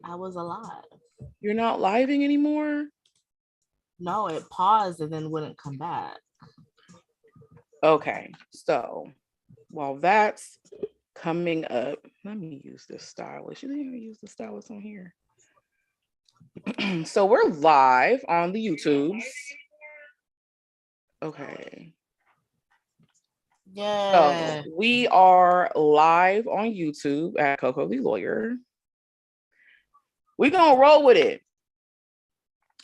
I was alive. You're not living anymore? No, it paused and then wouldn't come back. Okay, so while that's coming up, let me use this stylus. You didn't even use the stylus on here. So we're live on the YouTubes. Okay. Yeah. So we are live on YouTube at Coco the Lawyer. We're gonna roll with it.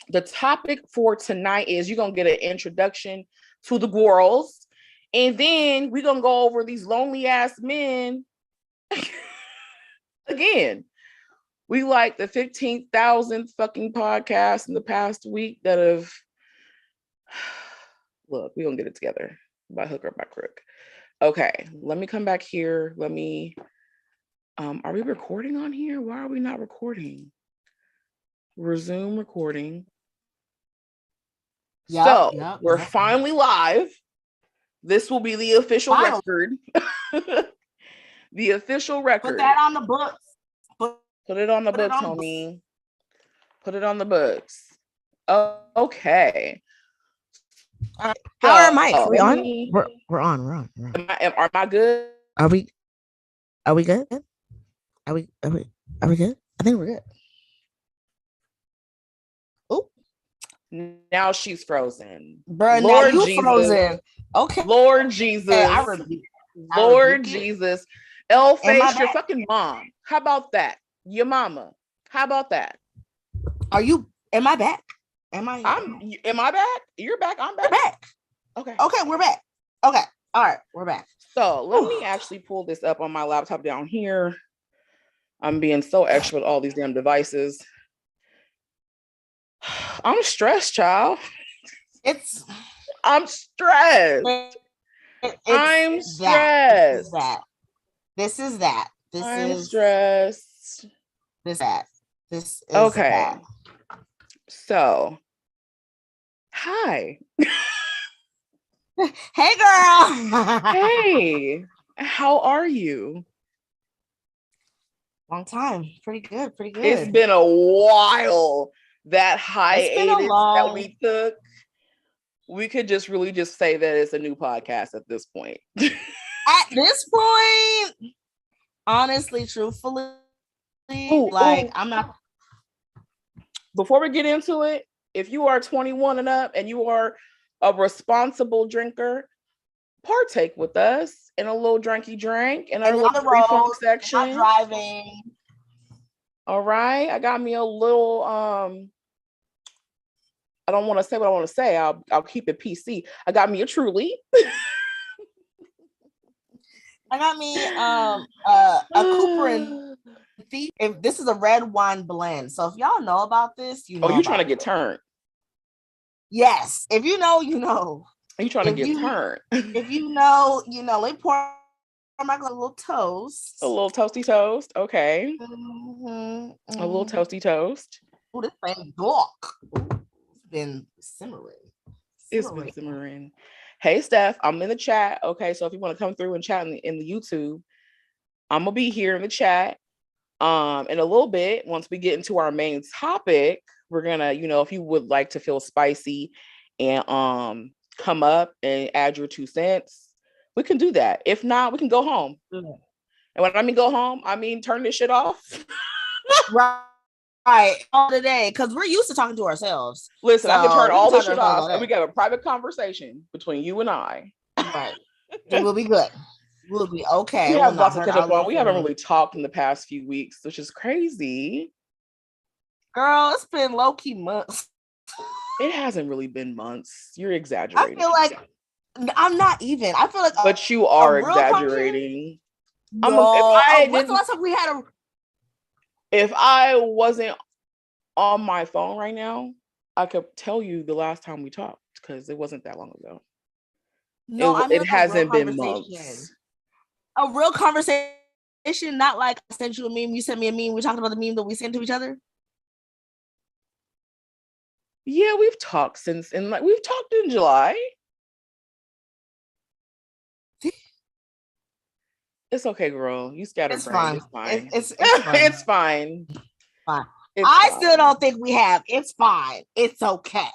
The topic for tonight is you're gonna get an introduction to the girls, and then we're gonna go over these lonely ass men again. We like the 15,000th fucking podcast in the past week that have look, we're gonna get it together by hook or by crook. Okay, let me come back here. Let me are we recording on here? Why are we not recording? Resume recording. We're finally live. This will be the official record. The official record. Put that on the books. Put it on the books, homie. Put it on the books. Oh, okay. How are mics? Are we on? We're on. We're on. Am I good? Are we good? Are we good? I think we're good. Oh, now she's frozen. Bro, now you Jesus. Frozen. Okay. Lord Jesus. Lord Jesus. Elle face your fucking mom. How about that? Your mama. How about that? Am I back? Am I back? You're back. I'm back. We're back. Okay. Okay, we're back. Okay. All right, we're back. So let me actually pull this up on my laptop down here. I'm being so extra with all these damn devices. I'm stressed, child. I'm stressed. I'm stressed. This is that. I'm stressed. This is okay. That. So, hi. Hey, girl. Hey, how are you? Long time. Pretty good. It's been a while. That hiatus that we took. We could just really just say that it's a new podcast at this point. At this point, honestly, truthfully, I'm not. Before we get into it, if you are 21 and up and you are a responsible drinker, partake with us in a little drinky drink in our little free funk section. I'm driving. All right, I got me a little. I don't want to say what I want to say. I'll keep it PC. I got me a Truly. I got me a Cooper and Thief. If this is a red wine blend, so if y'all know about this, you know. Oh, you trying to get turned? Yes. If you know, you know. Are you trying to get turned? If you know, you know. Let me pour my little toast. A little toasty toast. Okay. Mm-hmm. A little toasty toast. Oh, this thing dark. It's been simmering. It's been simmering. Hey, Steph, I'm in the chat. Okay, so if you want to come through and chat in the YouTube, I'm gonna be here in the chat. In a little bit, once we get into our main topic, we're gonna, if you would like to feel spicy and come up and add your 2 cents, we can do that. If not, we can go home. And when I mean go home, I mean turn this shit off. Right, all today, because we're used to talking to ourselves. Listen, I can turn all this shit off, and we got a private conversation between you and I. Right, we'll be good. We'll be okay. We have lots to catch up on. We haven't really talked in the past few weeks, which is crazy. Girl, it's been low-key months. It hasn't really been months. You're exaggerating. I feel like I'm not even. I feel like, but you are exaggerating. No, when's the last time we had a? If I wasn't on my phone right now, I could tell you the last time we talked because it wasn't that long ago. No, it hasn't been months. A real conversation, not like I sent you a meme, you sent me a meme, we talked about the meme that we sent to each other. Yeah, we've talked we've talked in July. It's okay, girl. You scattered brain. It's fine. It's fine. It's fine. fine. It's I fine. still don't think we have. It's fine. It's okay.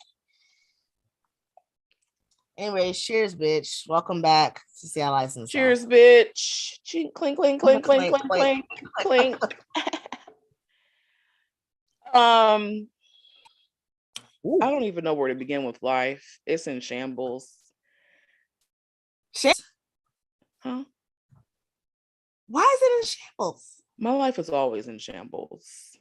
Anyway, cheers, bitch. Welcome back to Seattle License. Cheers, bitch. Clink, clink, clink, clink, clink, clink, clink. Ooh. I don't even know where to begin with life. It's in shambles. Shit. Huh? Why is it in shambles? My life is always in shambles.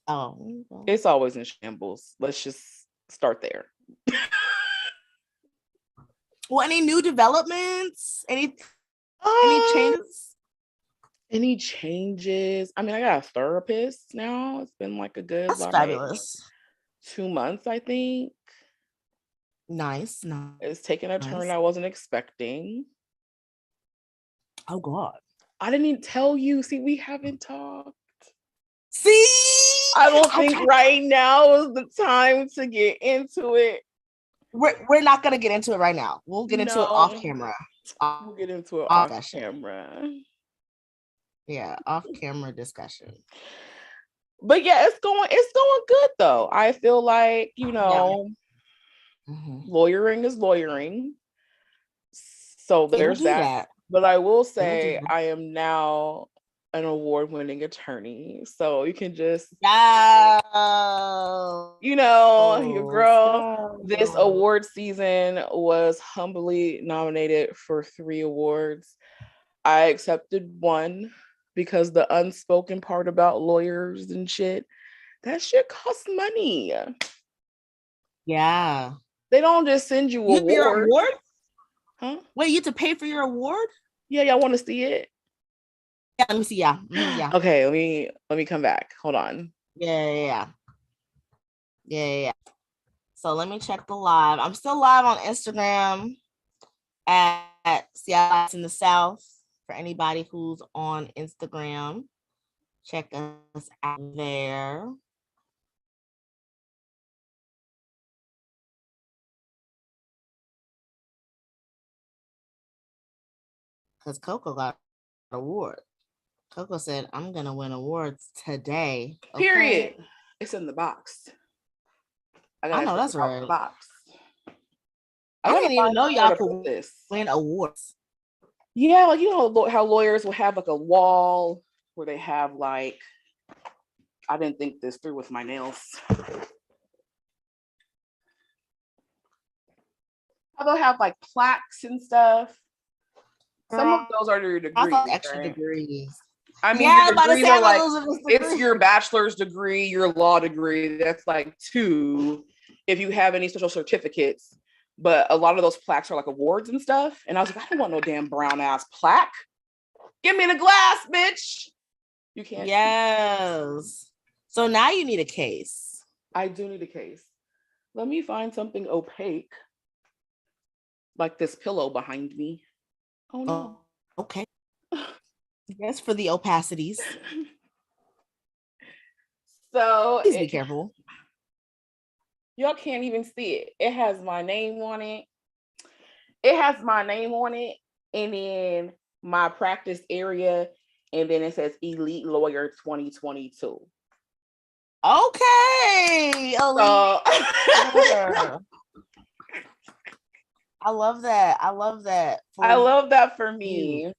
Oh. It's always in shambles. Let's just start there. Well, any new developments? Any changes? Any changes? I mean, I got a therapist now. It's been like a good Fabulous. 2 months, I think. Nice. It's taking a turn I wasn't expecting. Oh God. I didn't even tell you. See, we haven't talked. See? I don't think right now is the time to get into it. We're not gonna get into it right now. We'll get into it off camera. We'll get into it off camera. Yeah, off camera discussion. But yeah, it's going good though. I feel like, lawyering is lawyering. So there's that. But I will say I am now an award-winning attorney. So you can just your girl this award season was humbly nominated for 3 awards. I accepted 1 because the unspoken part about lawyers and shit, that shit costs money. Yeah. They don't just send you awards. Your award? Huh? Wait, you have to pay for your award? Yeah, y'all want to see it? Yeah, let me see. Yeah. Yeah. Okay, let me come back. Hold on. Yeah. So let me check the live. I'm still live on Instagram at Seattle in the South. For anybody who's on Instagram, check us out there. Because Coco got an award. Coco said, I'm going to win awards today. Okay? Period. It's in the box. I know that's right. The box. I didn't even know y'all could win awards. Yeah, like how lawyers will have like a wall where they have like, I didn't think this through with my nails. They'll have like plaques and stuff. Some of those are your degrees. Extra degrees. I mean, your degrees are like, it's your bachelor's degree, your law degree. That's like 2 if you have any special certificates. But a lot of those plaques are like awards and stuff. And I was like, I don't want no damn brown ass plaque. Give me the glass, bitch. You can't. Yes. So now you need a case. I do need a case. Let me find something opaque. Like this pillow behind me. Oh no. Okay. Yes, for the opacities. So please be careful. Y'all can't even see it. It has my name on it. And then my practice area, and then it says Elite Lawyer 2022. Okay. I love that. I love that for me. You.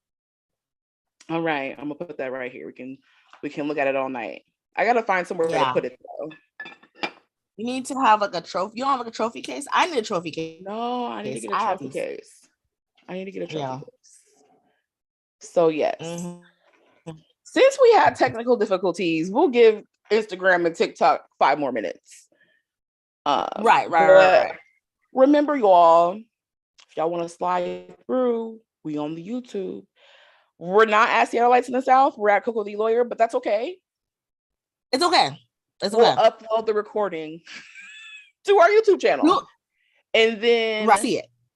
All right, I'm gonna put that right here. We can look at it all night. I gotta find somewhere to put it though. You need to have like a trophy. You don't have like a trophy case? I need a trophy case. No, I need to get a trophy case. I need to get a trophy case. So yes. Since we had technical difficulties, we'll give Instagram and TikTok 5 more minutes. Right. Remember, y'all, if y'all want to slide through, we on the YouTube. We're not at Seattle Lights in the South. We're at Coco the Lawyer, but that's okay. It's okay. We'll upload the recording to our YouTube channel. And then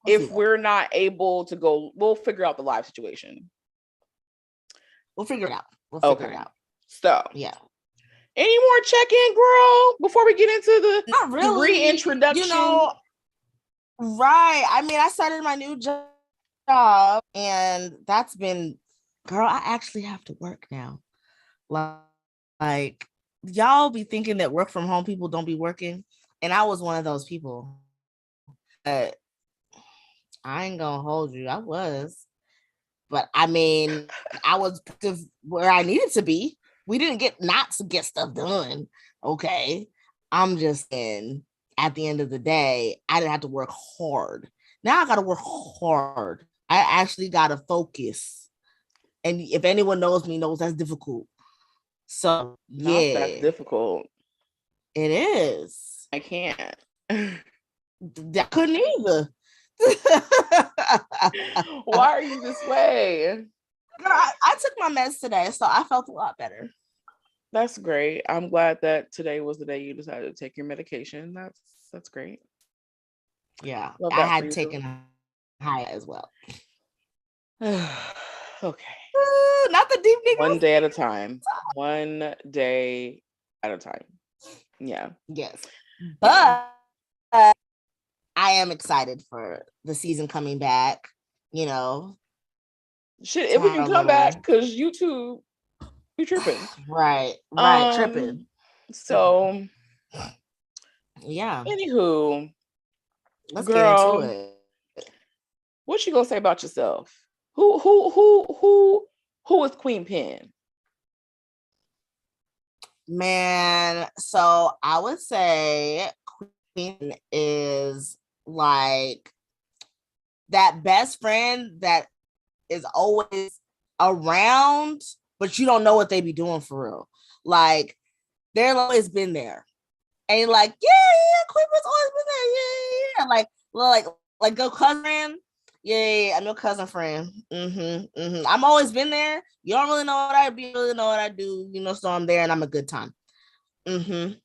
if we're not able to go, we'll figure out the live situation. We'll figure it out. So, yeah. Any more check-in, girl, before we get into the reintroduction? Right. I mean, I started my new job, and that's been, girl, I actually have to work now. Like like y'all be thinking that work from home people don't be working, and I was one of those people. But I ain't gonna hold you. I was, but I mean, I was where I needed to be. We didn't get not to get stuff done. Okay, I'm just saying. At the end of the day, I didn't have to work hard. Now I got to work hard. I actually got to focus. And if anyone knows me, knows that's difficult. So Not that's yeah, difficult. it is. I can't. I couldn't either. Why are you this way? Girl, I took my meds today, so I felt a lot better. That's great. I'm glad that today was the day you decided to take your medication. That's great. Yeah, Love I that for had you. taken high as well. Okay. Not the deep nigga. One day at a time. One day at a time. Yeah. Yes. But I am excited for the season coming back. You know. Shit, if we can come back, because YouTube, we tripping. Right. Tripping. So yeah. Anywho, let's girl, get into it. What you gonna say about yourself? Who is Queen Pen? Man, so I would say Queen is like that best friend that is always around, but you don't know what they be doing for real. Like they've always been there. And you're like, yeah, Queen Pen's always been there. Yeah. Like go cousin. Yeah, I'm your cousin friend. I'm always been there. You don't really know what I do, really know what I do, so I'm there and I'm a good time. That's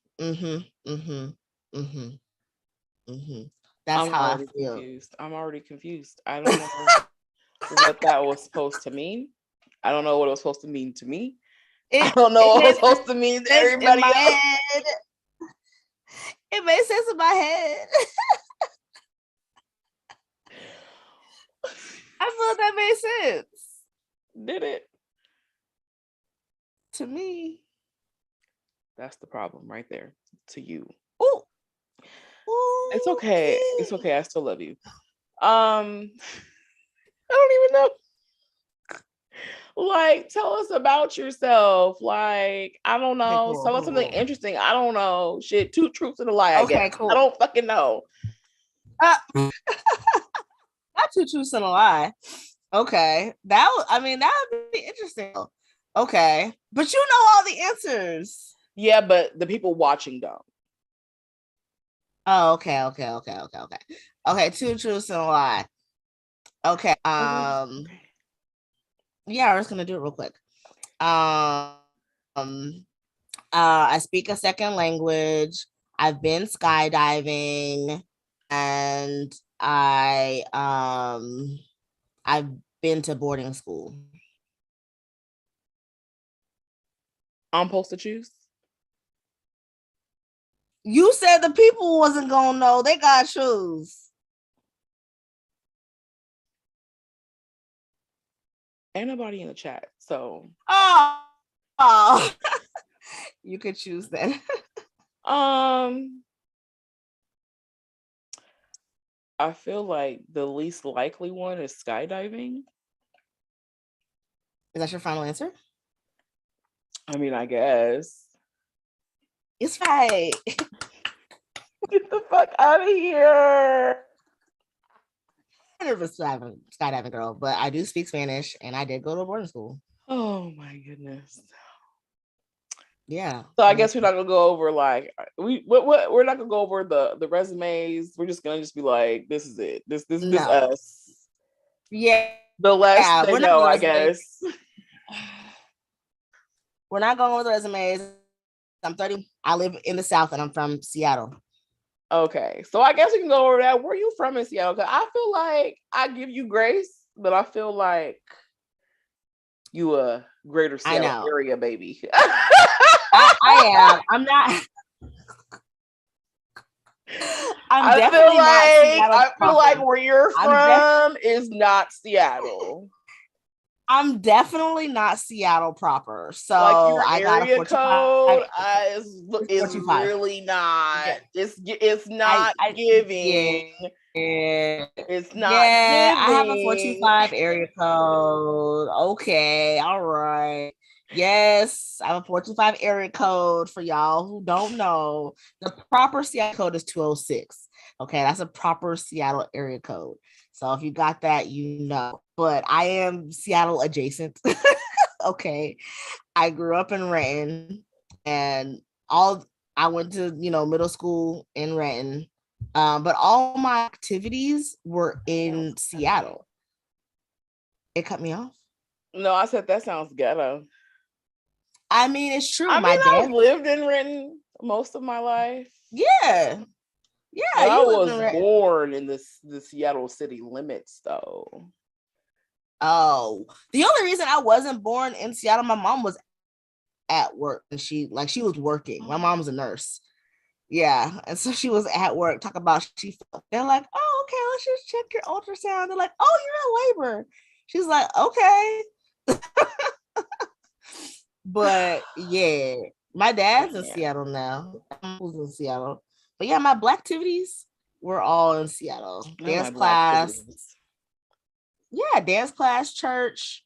how I feel. Confused. I'm already confused. I don't know what that was supposed to mean. I don't know what it was supposed to mean to me. I don't know what it was supposed to mean to everybody else. Head. It made sense in my head. I feel that made sense. Did it? To me. That's the problem right there. To you. Ooh. It's okay. It's okay. I still love you. I don't even know. Like, tell us about yourself. Like, I don't know. Okay, cool, Tell us something interesting. I don't know. Shit, 2 truths and a lie, I guess. Cool. I don't fucking know. Not 2 truths and a lie. Okay. That would be interesting. Okay. But you know all the answers. Yeah, but the people watching don't. Oh, okay. Okay, 2 truths and a lie. Okay. Yeah, we're just gonna do it real quick. I speak a second language. I've been skydiving, and I've been to boarding school. I'm supposed to choose? You said the people wasn't gonna know. They gotta choose. Ain't nobody in the chat, so. Oh. You could choose then. I feel like the least likely one is skydiving. Is that your final answer? I mean, I guess. It's right. Get the fuck out of here. I'm a skydiving girl, but I do speak Spanish and I did go to boarding school. Oh my goodness. Yeah. So I guess we're not gonna go over like we're not gonna go over the resumes. We're just gonna be like, this is it. This us. Yeah. The less they know, I guess. We're not going over the resumes. I'm 30. I live in the South and I'm from Seattle. Okay. So I guess we can go over that. Where are you from in Seattle? Because I feel like I give you grace, but I feel like you a greater Seattle area baby. I am. I'm not. I feel like where you're from is not Seattle. I'm definitely not Seattle proper. So like your I got a area 45. code is 45. really not. Yeah. It's not giving. Yeah. Yeah. It's not Yeah, I have a giving. 425 area code. Okay, all right. Yes, I have a 425 area code for y'all who don't know. The proper Seattle code is 206. Okay, that's a proper Seattle area code. So if you got that, you know. But I am Seattle adjacent. Okay. I grew up in Renton and I went to, middle school in Renton. But all my activities were in Seattle. It cut me off. No, I said that sounds ghetto. I mean, it's true. I My mean, dad. I've lived in Renton most of my life. Yeah. Yeah. But I You lived was in Renton. born in the Seattle city limits, though. Oh, the only reason I wasn't born in Seattle, my mom was at work and she was working. My mom's a nurse. Yeah. And so she was at work. Talk about they're like, oh, okay, let's just check your ultrasound. They're like, oh, you're in labor. She's like, okay. But yeah, my dad's in Seattle now. I was in Seattle. But yeah, my black activities were all in Seattle. Dance class. Yeah, dance class, church,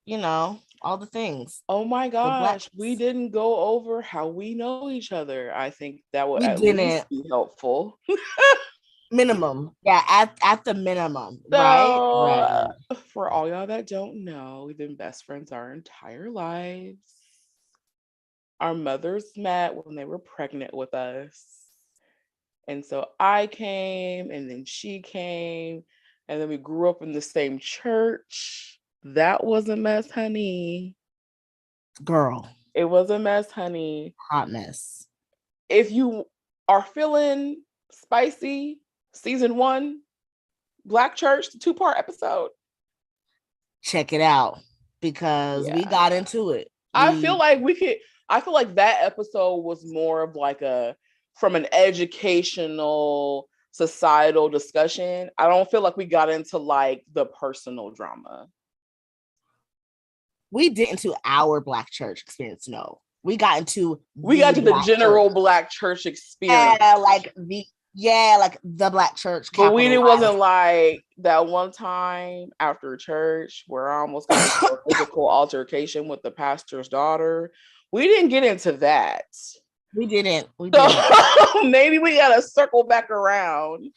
all the things. Oh my gosh, we didn't go over how we know each other. I think that would least be helpful. Minimum. Yeah, at the minimum. So, right. For all y'all that don't know, we've been best friends our entire lives. Our mothers met when they were pregnant with us. And so I came and then she came and then we grew up in the same church. That was a mess, honey. Girl. It was a mess, honey. Hot mess. If you are feeling spicy, season 1, Black Church, the 2-part episode. Check it out because we got into it. I feel like that episode was more of like from an educational, societal discussion. I don't feel like we got into like the personal drama. We did into our Black church experience. No, we got into the general Black church experience. Yeah, like the Black church. But it wasn't like that one time after church where I almost got into a physical altercation with the pastor's daughter. We didn't get into that. We didn't. So maybe we gotta circle back around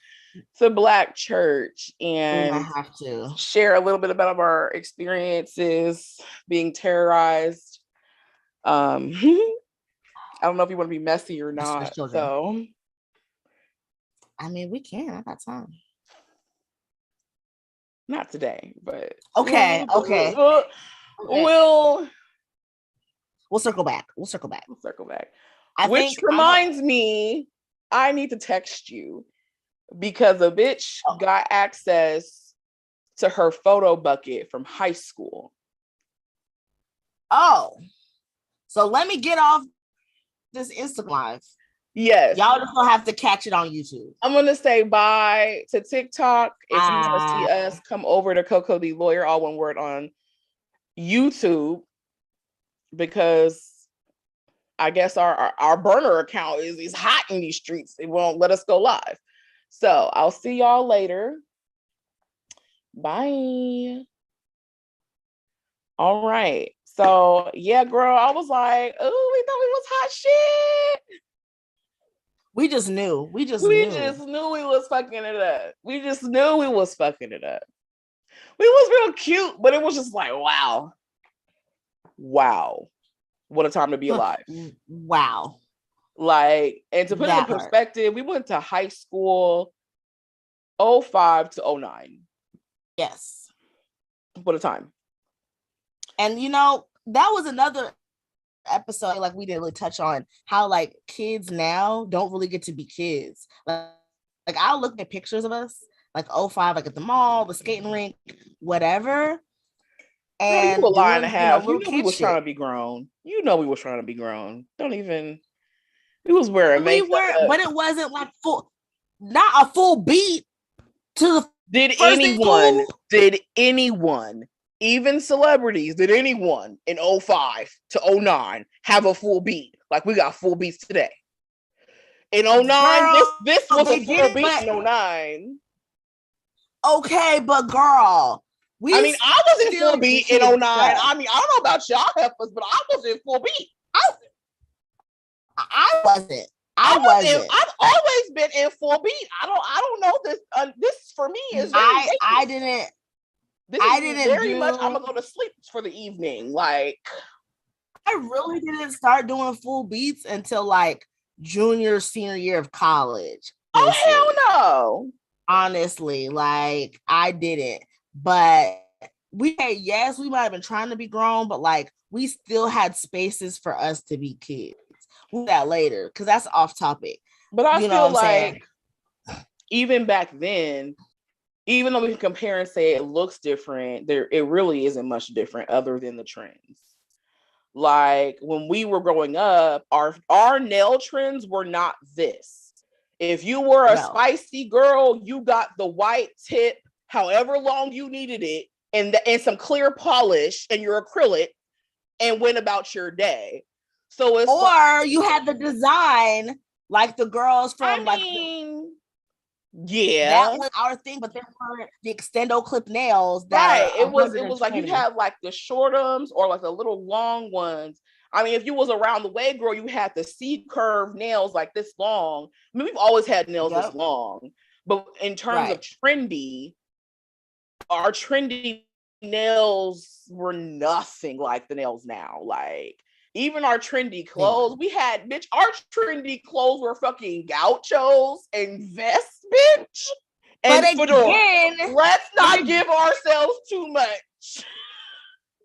to Black church and have to share a little bit about our experiences being terrorized. I don't know if you want to be messy or not. So I mean, we can. I got time. Not today, but okay. We'll circle back. Which reminds me, I need to text you because a bitch got access to her photo bucket from high school. Oh, so let me get off this Instagram live. Yes. Y'all just gonna have to catch it on YouTube. I'm gonna say bye to TikTok. If you want to see us, come over to Coco the Lawyer, all one word, on YouTube, because I guess our burner account is hot in these streets. It won't let us go live. So I'll see y'all later. Bye. All right. So yeah, girl, I was like, oh, we thought it was hot shit. We just knew. We just knew we was fucking it up. We just knew we was fucking it up. We was real cute, but it was just like, wow. What a time to be alive. Wow. Like, and to put it in perspective, we went to high school 05 to 09. Yes. What a time. And that was another episode, like we didn't really touch on how like kids now don't really get to be kids. Like I'll look at pictures of us like 05, like at the mall, the skating rink, whatever. And you a lie and a half. We was trying to be grown. We was trying to be grown. We was wearing makeup. But it wasn't like not a full beat to the Did anyone even celebrities, did anyone in 05 to 09 have a full beat? Like we got full beats today. In 09, Girl, this was a they full did, beat but- in 09. Okay, but girl, I mean, I was in still full beat get in kids 09. stuff. I mean, I don't know about y'all heifers, but I was in full beat. I wasn't. I wasn't. I've always been in full beat. I don't know this. This for me is very I didn't. This I is didn't very do- much. I'm gonna go to sleep for the evening. Like I really didn't start doing full beats until like junior, senior year of college. Honestly. oh hell no. Honestly, like I didn't. But we might have been trying to be grown, but like we still had spaces for us to be kids. We'll do that later because that's off topic. But I You know feel what I'm like saying? even back then, even though we can compare and say it looks different, it really isn't much different other than the trends. Like when we were growing up, our nail trends were not this. If you were a spicy girl, you got the white tip, however long you needed it, and some clear polish and your acrylic, and went about your day. So it's you had the design like the girls from that was our thing, but they were the extendo clip nails. It was like you had like the shortums or like the little long ones. I mean, if you was around the way girl, you had the C curve nails like this long. I mean, we've always had nails this long, but in terms of trendy, our trendy nails were nothing like the nails now. Like even our trendy clothes, our trendy clothes were fucking gauchos and vests, bitch. And but again, let's not give ourselves too much.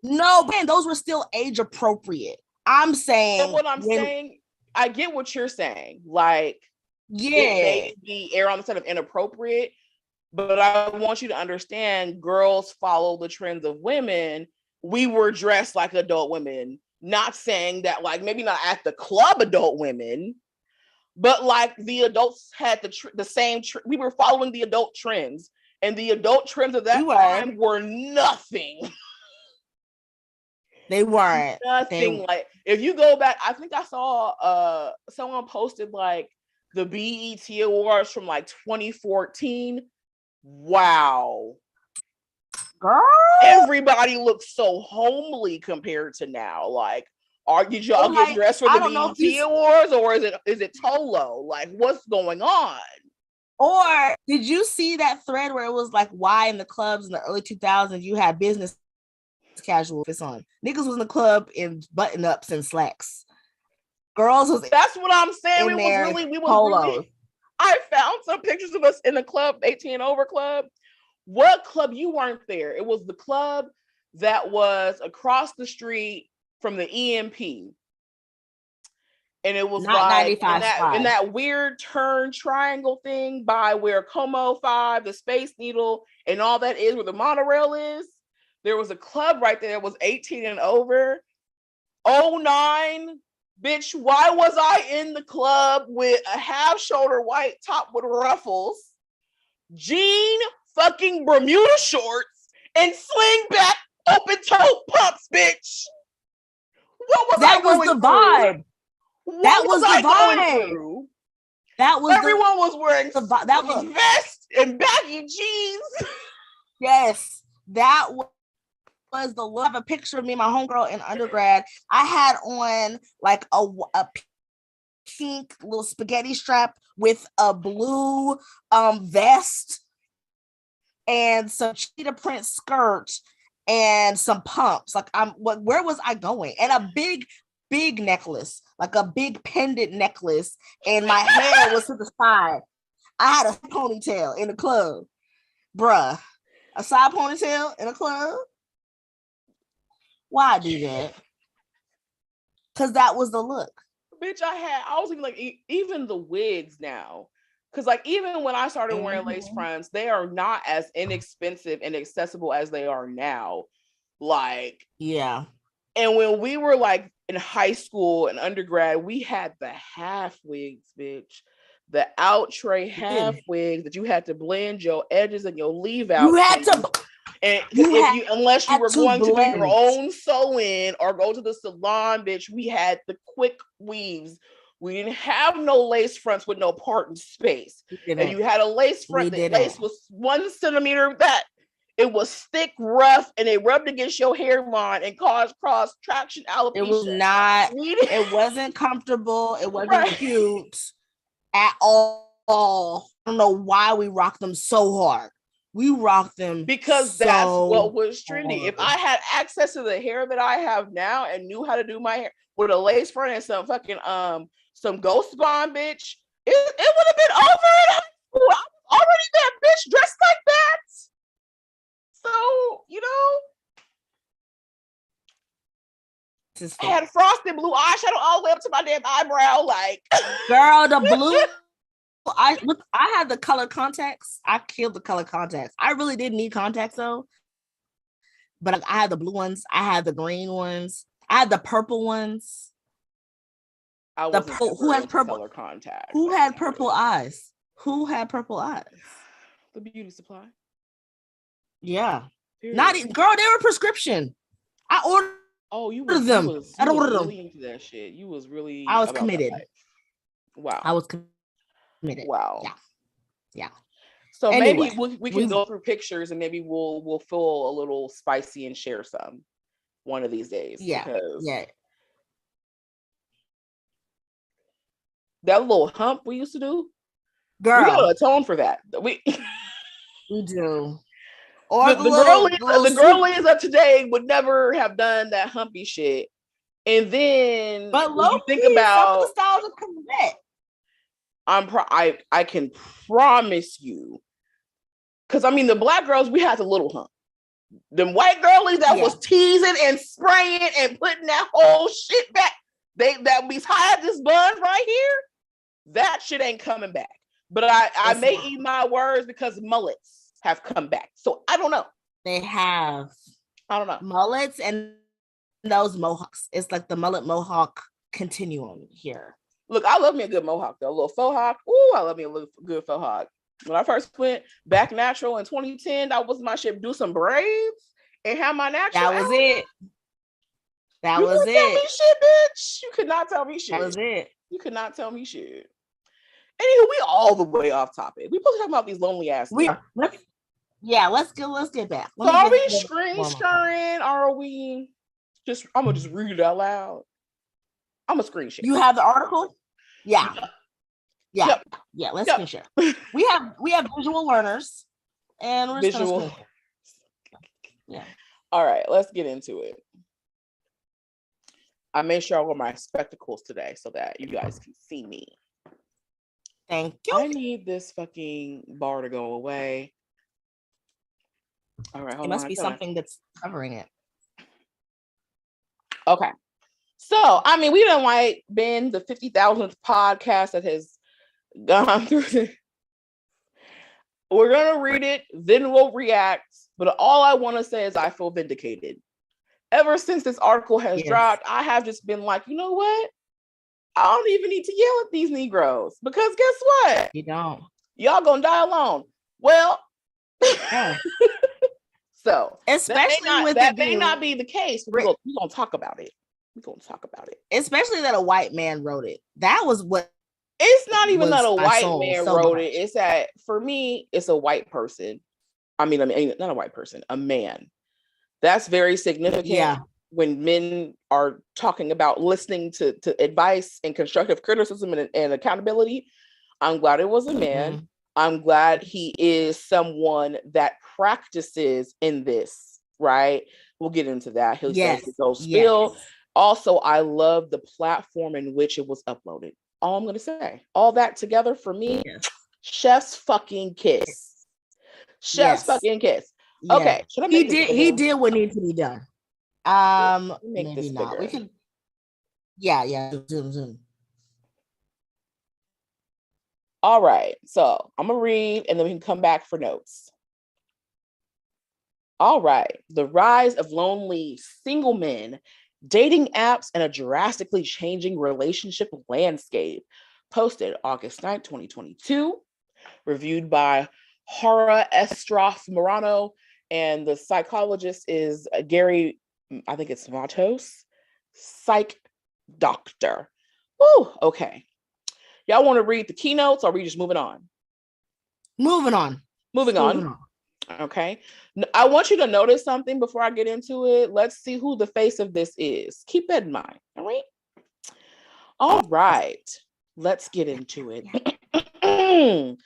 No, man, those were still age appropriate. I'm saying. But what I'm saying, I get what you're saying. Like, it may be err on the side of inappropriate, but I want you to understand, girls follow the trends of women. We were dressed like adult women. Not saying that, like, maybe not at the club adult women, but like the adults had the same. We were following the adult trends, and the adult trends of that time were nothing. They weren't nothing. Like if you go back, I think I saw someone posted like the BET Awards from like 2014. Wow. Girl, everybody looks so homely compared to now. Like, did y'all get dressed for the BET Awards, or is it Tolo? Like, what's going on? Or did you see that thread where it was like, why in the clubs in the early 2000s you had business casual fits on? Niggas was in the club in button ups and slacks. Girls was. That's what I'm saying. We was really. I found some pictures of us in the club, 18 and over club. What club? You weren't there. It was the club that was across the street from the EMP. And it was not like in that weird turn triangle thing by where Como 5, the Space Needle, and all that is, where the monorail is. There was a club right there that was 18 and over. 09, bitch, why was I in the club with a half-shoulder white top with ruffles, jean fucking Bermuda shorts, and sling back open-toe pumps, bitch? What was that I going was the through? Vibe. That was the vibe. That was everyone was wearing that was vest and baggy jeans. Yes, that was the look. I have a picture of me and my homegirl in undergrad. I had on like a pink little spaghetti strap with a blue vest and some cheetah print skirt and some pumps. Like where was I going? And a big necklace, like a big pendant necklace, and my hair was to the side. I had a ponytail in the club, bruh. A side ponytail in a club. Why do that? Because that was the look. Bitch, I was even like, even the wigs now. Because like even when I started wearing lace fronts, they are not as inexpensive and accessible as they are now. Like, yeah. And when we were like in high school and undergrad, we had the half wigs, bitch. The out tray half wigs that you had to blend your edges and your leave out. You had to And You if had you, unless you were to going to do your blend. own sew-in or go to the salon, bitch, we had the quick weaves. We didn't have no lace fronts with no parting space. And you had a lace front. The lace was 1 centimeter. That it was thick, rough, and it rubbed against your hairline and caused cross traction alopecia. It was not. It wasn't comfortable. It wasn't Right. cute at all. I don't know why we rocked them so hard. We rocked them because so that's what was trendy. hard. If I had access to the hair that I have now and knew how to do my hair with a lace front and some fucking some ghost bond, bitch, it would have been over in high school. I was already that bitch dressed like that. So, you know, I had frosted blue eyeshadow all the way up to my damn eyebrow. Like, girl, the blue. I had the color contacts. I killed the color contacts. I really didn't need contacts though. But I had the blue ones. I had the green ones. I had the purple ones. who has purple color contacts? Who had purple eyes? Who had purple eyes? The beauty supply. Yeah. Period. Not girl, they were prescription. I ordered. Oh, you ordered them. I don't order them. Into that shit. You was really. I was committed. Wow. I was committed. Wow. Yeah. So anyway, maybe we can go through pictures and maybe we'll feel a little spicy and share some one of these days. Yeah. That little hump we used to do, girl, we gotta atone for that. We do. Or the girlies of today would never have done that humpy shit. And then, but when you think about some of the styles are coming back. I can promise you, because I mean the black girls, we had the little hump. Them white girlies that was teasing and spraying and putting that whole shit back. That we had this bun right here. That shit ain't coming back. But I may eat my words because mullets have come back. So I don't know. They have. I don't know. Mullets and those mohawks. It's like the mullet mohawk continuum here. Look, I love me a good mohawk though. A little faux hawk. Ooh, I love me a little good faux hawk. When I first went back natural in 2010, that was my shit. Do some braids and have my natural. That was it. That was it. Tell me shit, bitch. You could not tell me shit. That was it. You could not tell me shit. Anywho, we all the way off topic. We supposed to talk about these lonely ass. We are. Let's get back. So are we screen sharing? Are we just? I'm gonna just read it out loud. I'm a screen share. You have the article? Yeah. Yep. Yeah. Let's screen share. We have visual learners, and we're visual. Yeah. All right. Let's get into it. I made sure I wore my spectacles today so that you guys can see me. Thank you. I need this fucking bar to go away. All right, hold on. It must be something that's covering it. Okay. So, I mean, we done like been the 50,000th podcast that has gone through this. We're going to read it, then we'll react. But all I want to say is I feel vindicated. Ever since this article has dropped, I have just been like, you know what? I don't even need to yell at these Negroes because guess what? You don't. Y'all gonna die alone. Well, so especially that may not be the case. We're gonna talk about it. We're gonna talk about it. Especially that a white man wrote it. That was what. It's not even that a white man wrote it. It's that for me, it's a white person. I mean, not a white person, a man. That's very significant. Yeah. When men are talking about listening to advice and constructive criticism and accountability, I'm glad it was a man. Mm-hmm. I'm glad he is someone that practices in this, right? We'll get into that. He'll say go spill. Yes. Also, I love the platform in which it was uploaded. All I'm going to say. All that together for me, chef's fucking kiss. Chef's fucking kiss. Yeah. Okay. He did what needed to be done. Maybe not. Bigger. We can. Yeah. Zoom. All right. So I'm gonna read, and then we can come back for notes. All right. The rise of lonely single men, dating apps, and a drastically changing relationship landscape. Posted August 9th, 2022. Reviewed by Hara Estroff Morano and the psychologist is Gary, I think it's Matos, psych doctor. Woo, okay. Y'all want to read the keynotes, or are we just moving on? Moving on. Moving on. Okay. I want you to notice something before I get into it. Let's see who the face of this is. Keep that in mind. All right. All right. Let's get into it.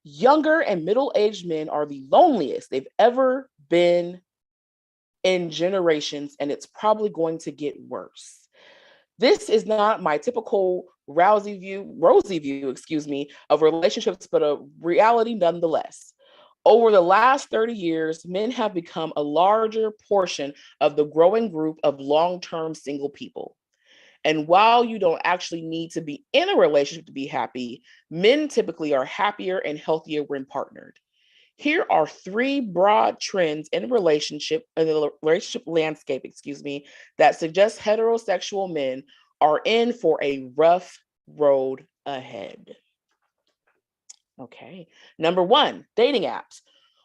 Younger and middle-aged men are the loneliest they've ever been in generations, and it's probably going to get worse. This is not my typical rosy view, of relationships, but a reality nonetheless. Over the last 30 years, men have become a larger portion of the growing group of long-term single people. And while you don't actually need to be in a relationship to be happy, men typically are happier and healthier when partnered. Here are 3 broad trends in the relationship landscape, that suggest heterosexual men are in for a rough road ahead. Okay. Number 1, dating apps.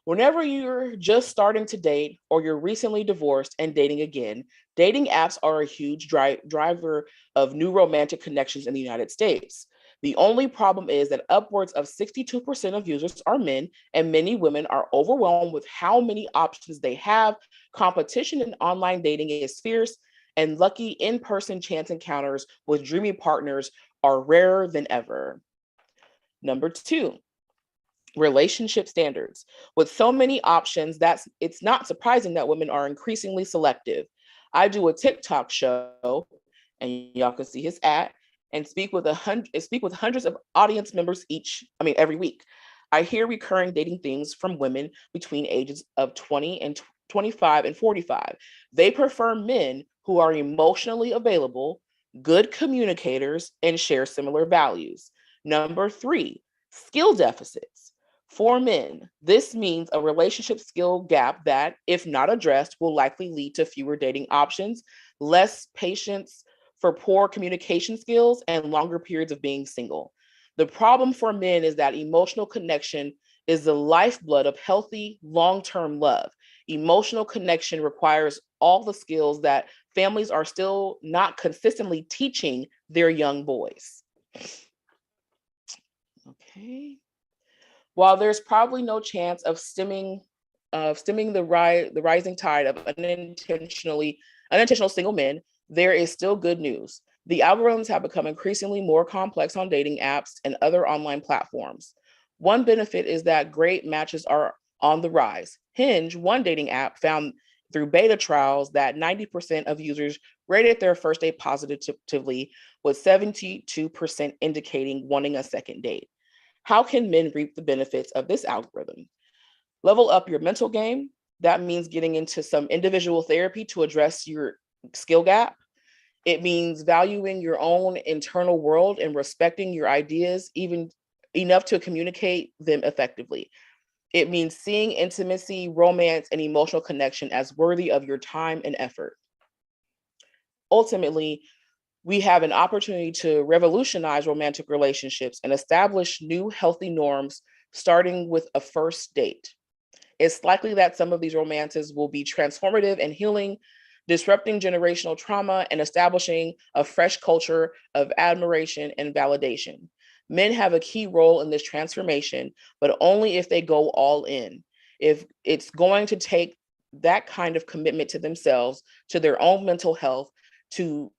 Whenever you're just starting to date or you're recently divorced and dating again, dating apps are a huge driver of new romantic connections in the United States. The only problem is that upwards of 62% of users are men, and many women are overwhelmed with how many options they have. Competition in online dating is fierce, and lucky in-person chance encounters with dreamy partners are rarer than ever. Number 2, relationship standards. With so many options, it's not surprising that women are increasingly selective. I do a TikTok show, and y'all can see his @ and speak with hundreds of audience members every week. I hear recurring dating themes from women between ages of 20 and 25 and 45. They prefer men who are emotionally available, good communicators, and share similar values. Number 3, skill deficits. For men, this means a relationship skill gap that, if not addressed, will likely lead to fewer dating options, less patience for poor communication skills, and longer periods of being single. The problem for men is that emotional connection is the lifeblood of healthy, long-term love. Emotional connection requires all the skills that families are still not consistently teaching their young boys. Okay. While there's probably no chance of stemming the rising tide of unintentional single men, there is still good news. The algorithms have become increasingly more complex on dating apps and other online platforms. One benefit is that great matches are on the rise. Hinge, one dating app, found through beta trials that 90% of users rated their first date positively, with 72% indicating wanting a second date. How can men reap the benefits of this algorithm? Level up your mental game. That means getting into some individual therapy to address your skill gap. It means valuing your own internal world and respecting your ideas, even enough to communicate them effectively. It means seeing intimacy, romance, and emotional connection as worthy of your time and effort. Ultimately, we have an opportunity to revolutionize romantic relationships and establish new healthy norms, starting with a first date. It's likely that some of these romances will be transformative and healing, disrupting generational trauma and establishing a fresh culture of admiration and validation. Men have a key role in this transformation, but only if they go all in. If it's going to take that kind of commitment to themselves, to their own mental health, to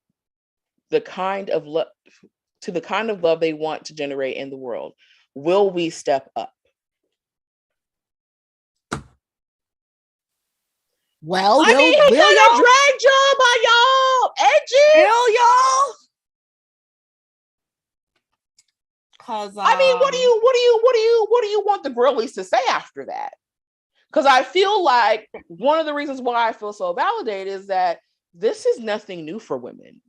the kind of love they want to generate in the world. Will we step up? Well, I mean, he kind of dragged y'all by y'all edges. Will y'all? Cause I mean, what do you want the girlies to say after that? Because I feel like one of the reasons why I feel so validated is that this is nothing new for women.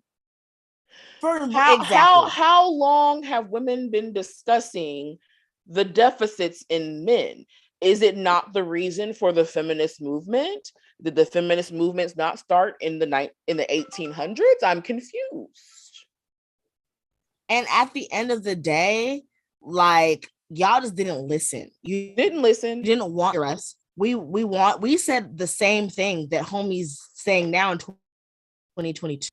How long have women been discussing the deficits in men? Is it not the reason for the feminist movement? Did the feminist movements not start in the 1800s? I'm confused. And at the end of the day, like, y'all just didn't listen. You didn't listen. You didn't want us. we said the same thing that homies saying now in 2022.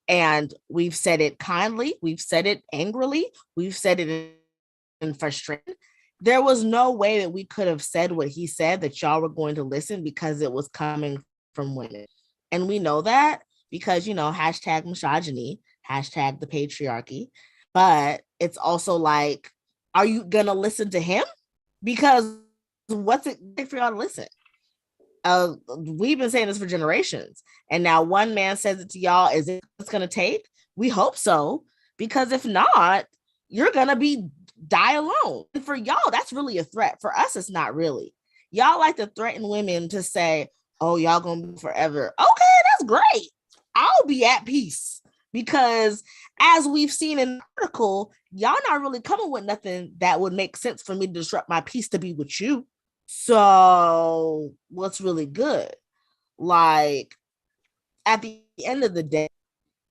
And we've said it kindly, we've said it angrily, we've said it in frustration. There was no way that we could have said what he said that y'all were going to listen because it was coming from women. And we know that because, hashtag misogyny, hashtag the patriarchy. But it's also like, are you going to listen to him? Because what's it take for y'all to listen? We've been saying this for generations, and now one man says it to y'all. Is it what's going to take? We hope so, because if not, you're going to die alone. And for y'all, that's really a threat. For us, it's not really. Y'all like to threaten women to say, oh, y'all going to be forever. Okay, that's great. I'll be at peace, because as we've seen in the article, y'all not really coming with nothing that would make sense for me to disrupt my peace to be with you. So what's really good? Like, at the end of the day,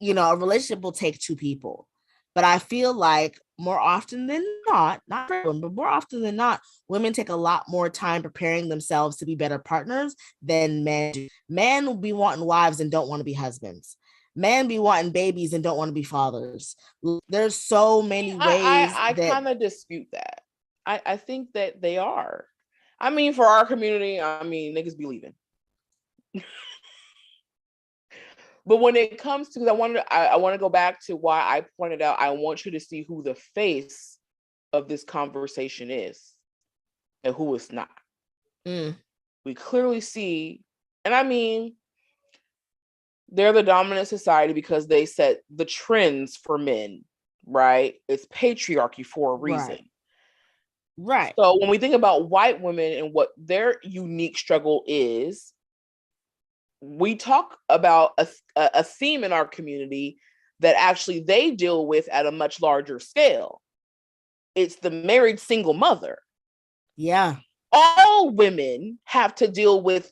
a relationship will take two people. But I feel like more often than not everyone, but more often than not, women take a lot more time preparing themselves to be better partners than men do. Men will be wanting wives and don't want to be husbands. Men be wanting babies and don't want to be fathers. There's so many ways I kind of dispute that. I think that they are. I mean, for our community, niggas be leaving. But when it comes to, I want to go back to why I pointed out, I want you to see who the face of this conversation is and who it's not. We clearly see, and they're the dominant society because they set the trends for men, right? It's patriarchy for a reason. Right. So when we think about white women and what their unique struggle is, we talk about a theme in our community that actually they deal with at a much larger scale. It's the married single mother. Yeah. All women have to deal with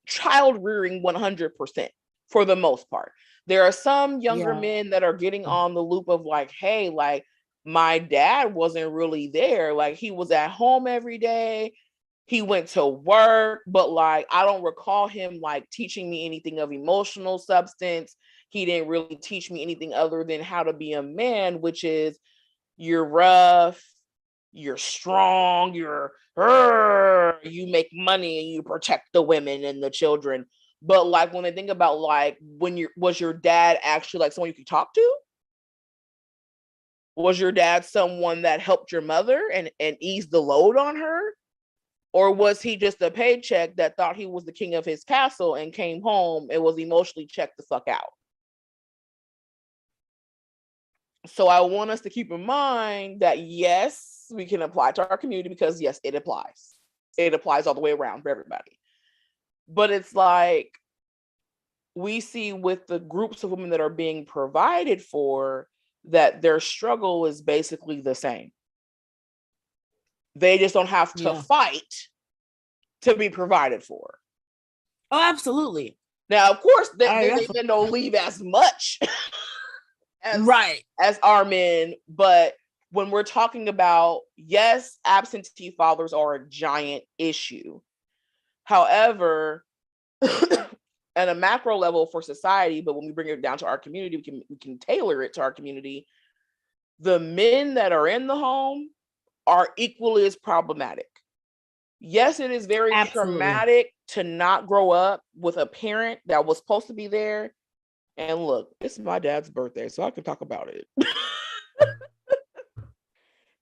child rearing 100% for the most part. There are some younger men that are getting on the loop of like, hey, like my dad wasn't really there. Like he was at home every day. He went to work, but like, I don't recall him like teaching me anything of emotional substance. He didn't really teach me anything other than how to be a man, which is you're rough, you're strong, you make money and you protect the women and the children. But like, when I think about like, was your dad actually like someone you could talk to? Was your dad someone that helped your mother and eased the load on her? Or was he just a paycheck that thought he was the king of his castle and came home and was emotionally checked the fuck out? So I want us to keep in mind that yes, we can apply to our community because yes, it applies. It applies all the way around for everybody. But it's like we see with the groups of women that are being provided for that their struggle is basically the same. They just don't have to fight to be provided for. Oh, absolutely. Now, of course, they don't leave as much as our men, but when we're talking about, yes, absentee fathers are a giant issue. However, at a macro level for society, but when we bring it down to our community, we can tailor it to our community. The men that are in the home are equally as problematic. Yes, it is very traumatic to not grow up with a parent that was supposed to be there. And look, it's my dad's birthday, so I can talk about it.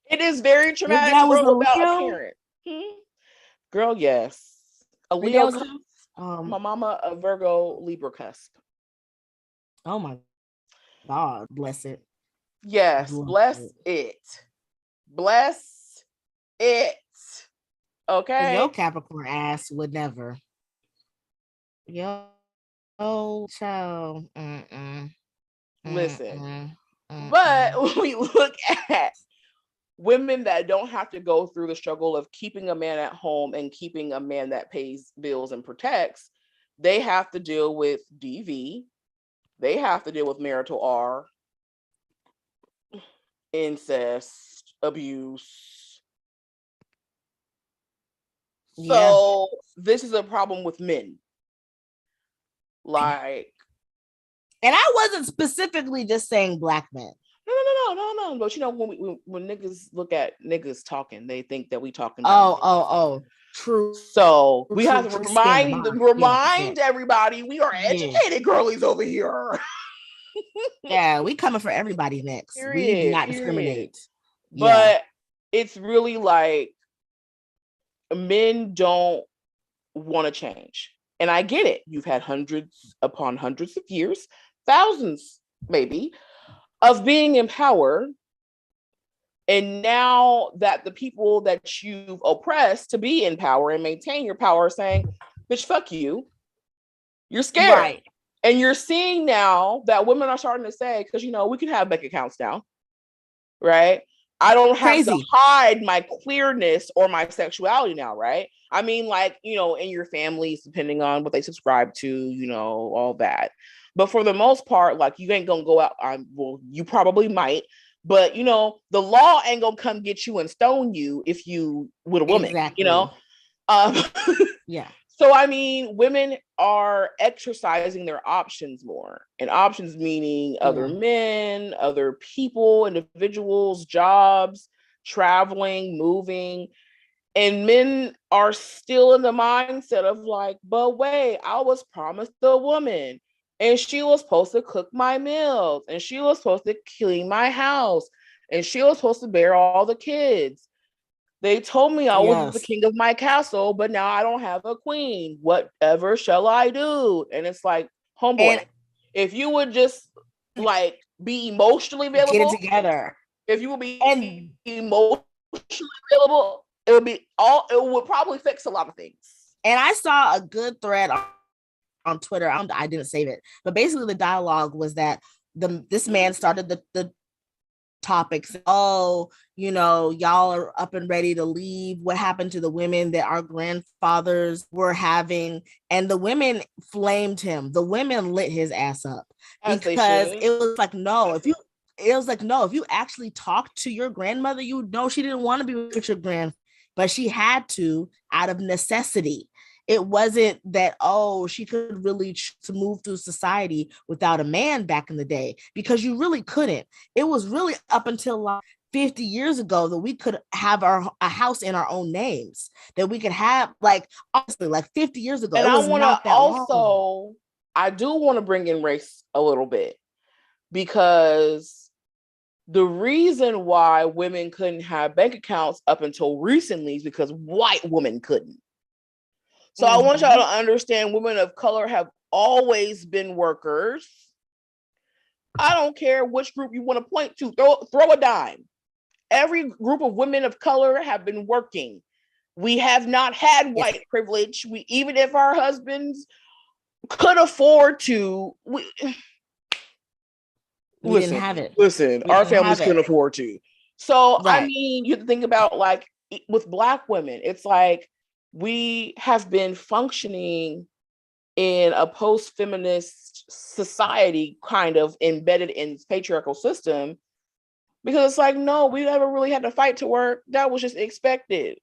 It is very traumatic to grow without a parent. Girl, yes. A Leo cusp. My mama, a Virgo Libra cusp. Oh my God, bless it. Yes, bless it. Bless it. Okay. Your Capricorn ass would never. Yo, child. Listen. But when we look at women that don't have to go through the struggle of keeping a man at home and keeping a man that pays bills and protects, they have to deal with DV. They have to deal with marital R, incest, abuse. So this is a problem with men. Like, and I wasn't specifically just saying black men. No. But you know, when niggas look at niggas talking, they think that we talking about true. So we have to remind everybody we are educated girlies over here. Yeah, we coming for everybody next. We do not discriminate. But it's really like men don't want to change. And I get it. You've had hundreds upon hundreds of years, thousands maybe, of being in power. And now that the people that you've oppressed to be in power and maintain your power are saying, bitch, fuck you. You're scared. Right. And you're seeing now that women are starting to say, because, you know, we can have bank accounts now, right? I don't have to hide my queerness or my sexuality now, right? I mean, like, you know, in your families, depending on what they subscribe to, you know, all that. But for the most part, like, you ain't gonna go out. Well, you probably might, but, you know, the law ain't gonna come get you and stone you if you with a woman, you know? Yeah. So, I mean, women are exercising their options more, and options meaning other men, other people, individuals, jobs, traveling, moving. And men are still in the mindset of like, but wait, I was promised a woman and she was supposed to cook my meals and she was supposed to clean my house and she was supposed to bear all the kids. They told me I was the king of my castle, but now I don't have a queen. Whatever shall I do? And it's like, homeboy, if you would just like be emotionally available, get it together. If you would be emotionally available, it would probably fix a lot of things. And I saw a good thread on Twitter. I didn't save it, but basically the dialogue was that this man started the topics. Oh, you know, y'all are up and ready to leave. What happened to the women that our grandfathers were having? And the women flamed him. The women lit his ass up because it was like, no, if you actually talked to your grandmother, you know she didn't want to be with your grandfather, but she had to out of necessity. It wasn't that, oh, she could really move through society without a man back in the day, because you really couldn't. It was really up until like 50 years ago that we could have a house in our own names, that we could have, like, honestly, like 50 years ago. And I want to also, I do want to bring in race a little bit, because the reason why women couldn't have bank accounts up until recently is because white women couldn't. So I want y'all to understand, women of color have always been workers. I don't care which group you want to point to. Throw a dime. Every group of women of color have been working. We have not had white privilege. Even if our husbands could afford to, we didn't have it. Listen, our families couldn't afford to. So, I mean, you have to think about, like, with Black women, it's like, we have been functioning in a post-feminist society, kind of embedded in this patriarchal system, because it's like, no, we never really had to fight to work. That was just expected.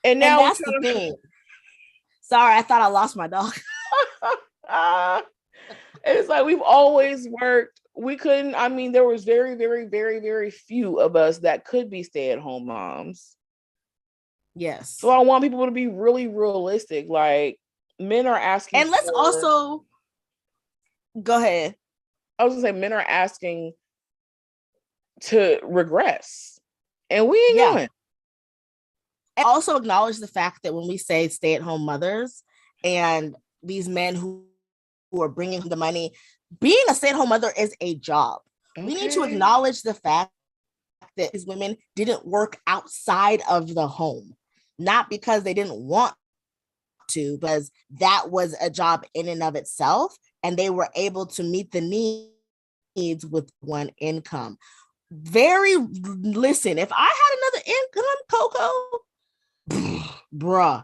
And now that's the thing. Sorry, I thought I lost my dog. It's like, we've always worked. We couldn't, I mean, there was very, very, very, very few of us that could be stay-at-home moms. Yes. So I want people to be really realistic. Like, men are asking. And let's also go ahead. I was gonna say, men are asking to regress, and we ain't going. And also acknowledge the fact that when we say stay-at-home mothers and these men who are bringing the money, being a stay-at-home mother is a job. We need to acknowledge the fact that these women didn't work outside of the home. Not because they didn't want to, because that was a job in and of itself, and they were able to meet the needs with one income. Listen, if I had another income, Coco, bruh,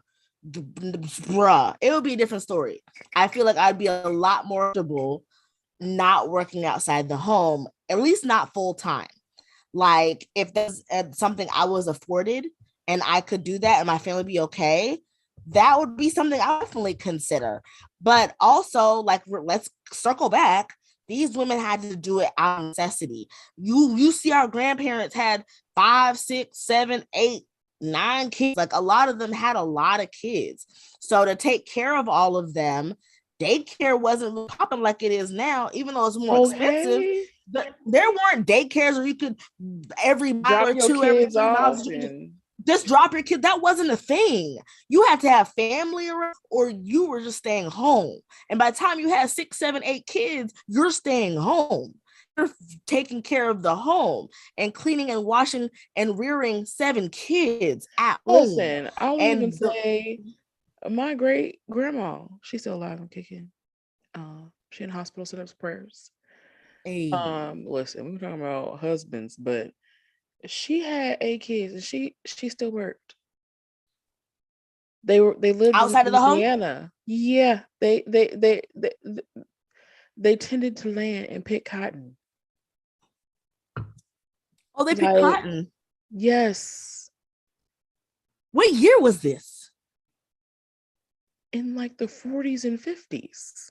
it would be a different story. I feel like I'd be a lot more comfortable not working outside the home, at least not full time. Like, if there's something I was afforded and I could do that and my family be okay, that would be something I definitely consider. But also, like, let's circle back. These women had to do it out of necessity. You see, our grandparents had 5, 6, 7, 8, 9 kids. Like, a lot of them had a lot of kids. So to take care of all of them, daycare wasn't popping like it is now, even though it's more expensive. Okay. But there weren't daycares where you could every mile Drop or your two, every kids 3 miles, off and just drop your kid. That wasn't a thing. You had to have family around, or you were just staying home. And by the time you had 6, 7, 8 kids, you're staying home. You're taking care of the home and cleaning and washing and rearing 7 kids at home. listen, I won't even say my great grandma, she's still alive and kicking. She in the hospital, set up prayers. Listen, we were talking about husbands, but she had 8 kids and she still worked. They lived outside in of the home. Louisiana. Yeah, they tended to land and pick cotton. Oh, they picked cotton. Yes. What year was this? In like the 40s and 50s.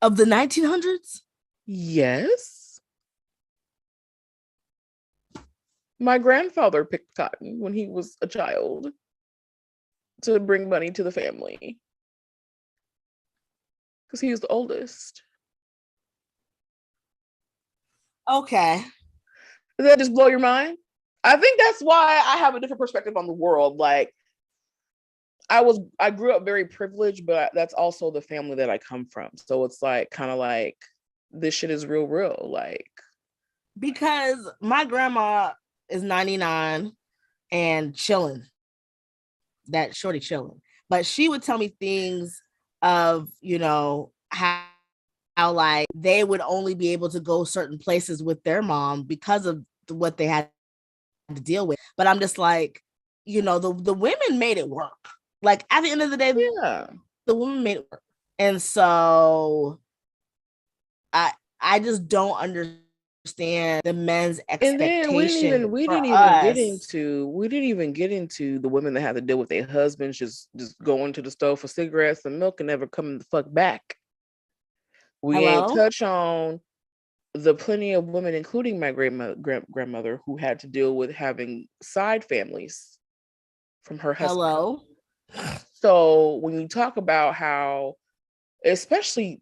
Of the 1900s? Yes. My grandfather picked cotton when he was a child to bring money to the family. Because he was the oldest. Okay. Does that just blow your mind? I think that's why I have a different perspective on the world. Like, I grew up very privileged, but that's also the family that I come from. So it's like kind of like this shit is real. Like, because my grandma is 99 and chilling. That shorty chilling. But she would tell me things of, how like they would only be able to go certain places with their mom because of what they had to deal with. But I'm just like, the women made it work. Like, at the end of the day, yeah, the women made it work. And so I just don't understand the men's expectation. And then we didn't even get into the women that had to deal with their husbands just going to the stove for cigarettes and milk and never coming the fuck back. We ain't touch on the plenty of women, including my grandmother, who had to deal with having side families from her husband. So when you talk about how, especially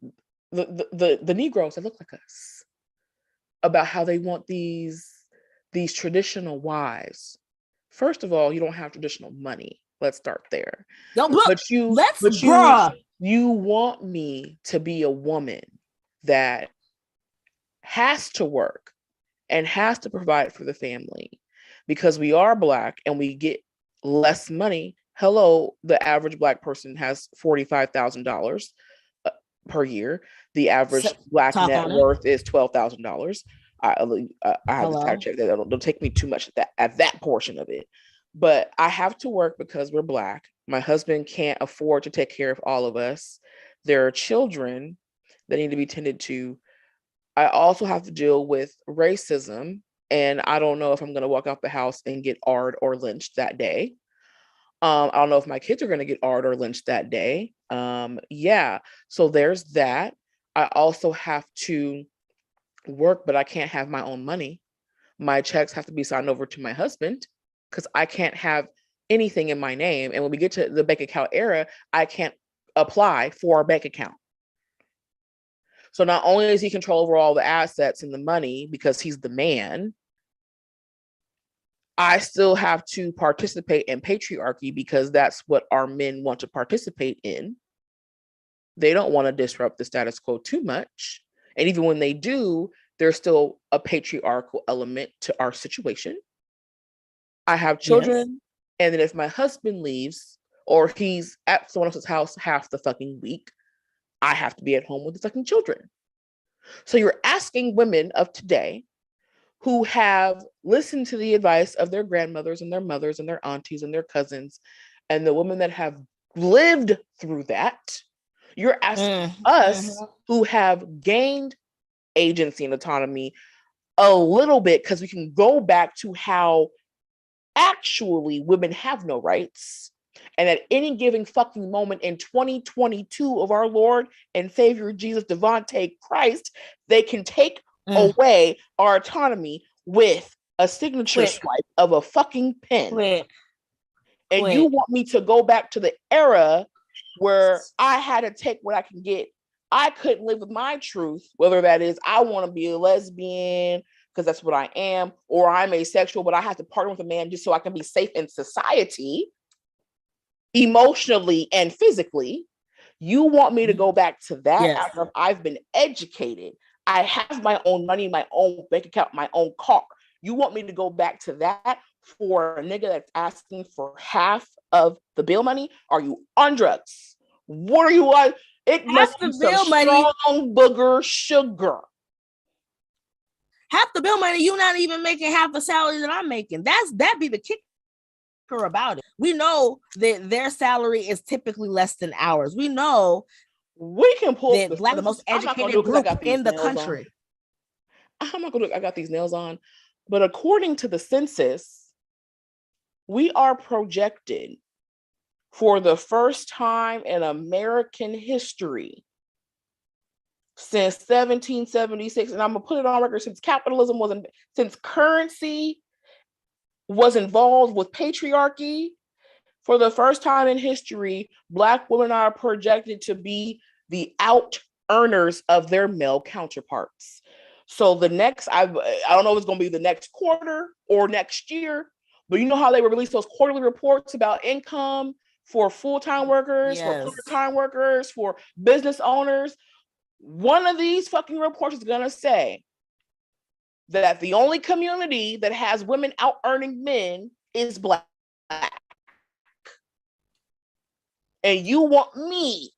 the Negroes that look like us, about how they want these traditional wives. First of all, you don't have traditional money. Let's start there. You want me to be a woman that has to work and has to provide for the family because we are Black and we get less money. Hello, the average Black person has $45,000 per year. The average Black net worth is $12,000. I have to fact check that. Don't take me too much at that portion of it. But I have to work because we're Black. My husband can't afford to take care of all of us. There are children that need to be tended to. I also have to deal with racism. And I don't know if I'm going to walk out the house and get AR'd or lynched that day. I don't know if my kids are going to get AR'd or lynched that day. Yeah. So there's that. I also have to work, but I can't have my own money. My checks have to be signed over to my husband because I can't have anything in my name. And when we get to the bank account era, I can't apply for a bank account. So not only does he control over all the assets and the money because he's the man, I still have to participate in patriarchy because that's what our men want to participate in. They don't want to disrupt the status quo too much. And even when they do, there's still a patriarchal element to our situation. I have children. Yes. And then if my husband leaves or he's at someone else's house half the fucking week, I have to be at home with the fucking children. So you're asking women of today who have listened to the advice of their grandmothers and their mothers and their aunties and their cousins and the women that have lived through that. You're asking us who have gained agency and autonomy a little bit because we can go back to how actually women have no rights. And at any given fucking moment in 2022 of our Lord and Savior Jesus Devontae Christ, they can take away our autonomy with a signature swipe of a fucking pen. And you want me to go back to the era where I had to take what I can get. I couldn't live with my truth, whether that is I want to be a lesbian because that's what I am, or I'm asexual, but I have to partner with a man just so I can be safe in society, emotionally and physically. You want me to go back to that after I've been educated. I have my own money, my own bank account, my own car. You want me to go back to that for a nigga that's asking for half of the bill money? Are you on drugs? What are you on? It must be some strong booger sugar. Half the bill money, you're not even making half the salary that I'm making. That'd be the kicker about it. We know that their salary is typically less than ours. We know we can pull that Black, the most educated group in the country. I'm not gonna look. I got these nails on, but according to the census, we are projected for the first time in American history since 1776, and I'm gonna put it on record, since capitalism wasn't, since currency was involved with patriarchy, for the first time in history, Black women are projected to be the out earners of their male counterparts. So the next, I don't know if it's going to be the next quarter or next year, but you know how they release those quarterly reports about income for full-time workers, for part-time workers, for business owners. One of these fucking reports is going to say that the only community that has women out earning men is Black. And you want me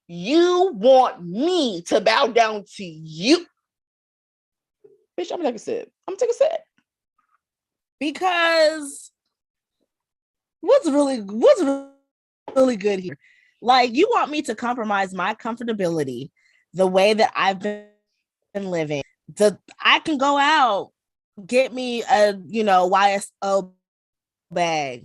to bow down to you. Bitch, I'm gonna take a sip. Because what's really good here? Like, you want me to compromise my comfortability, the way that I've been living. I can go out, get me a YSL bag,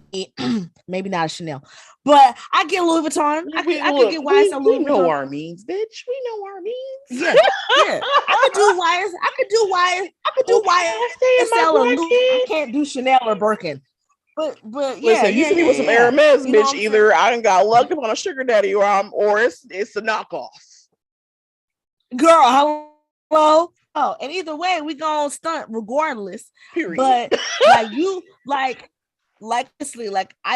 maybe not a Chanel, but I get Louis Vuitton. I can get YSL Louis Vuitton. We know our means, bitch. We know our means. Yeah. I could do YSL or Louis. I can't do Chanel or Birkin. But listen, you see me with some Hermes, bitch. Either I done got lucky on a sugar daddy, or it's a knockoff. Girl, hello. Oh, and either way, we gonna stunt regardless. Period. But I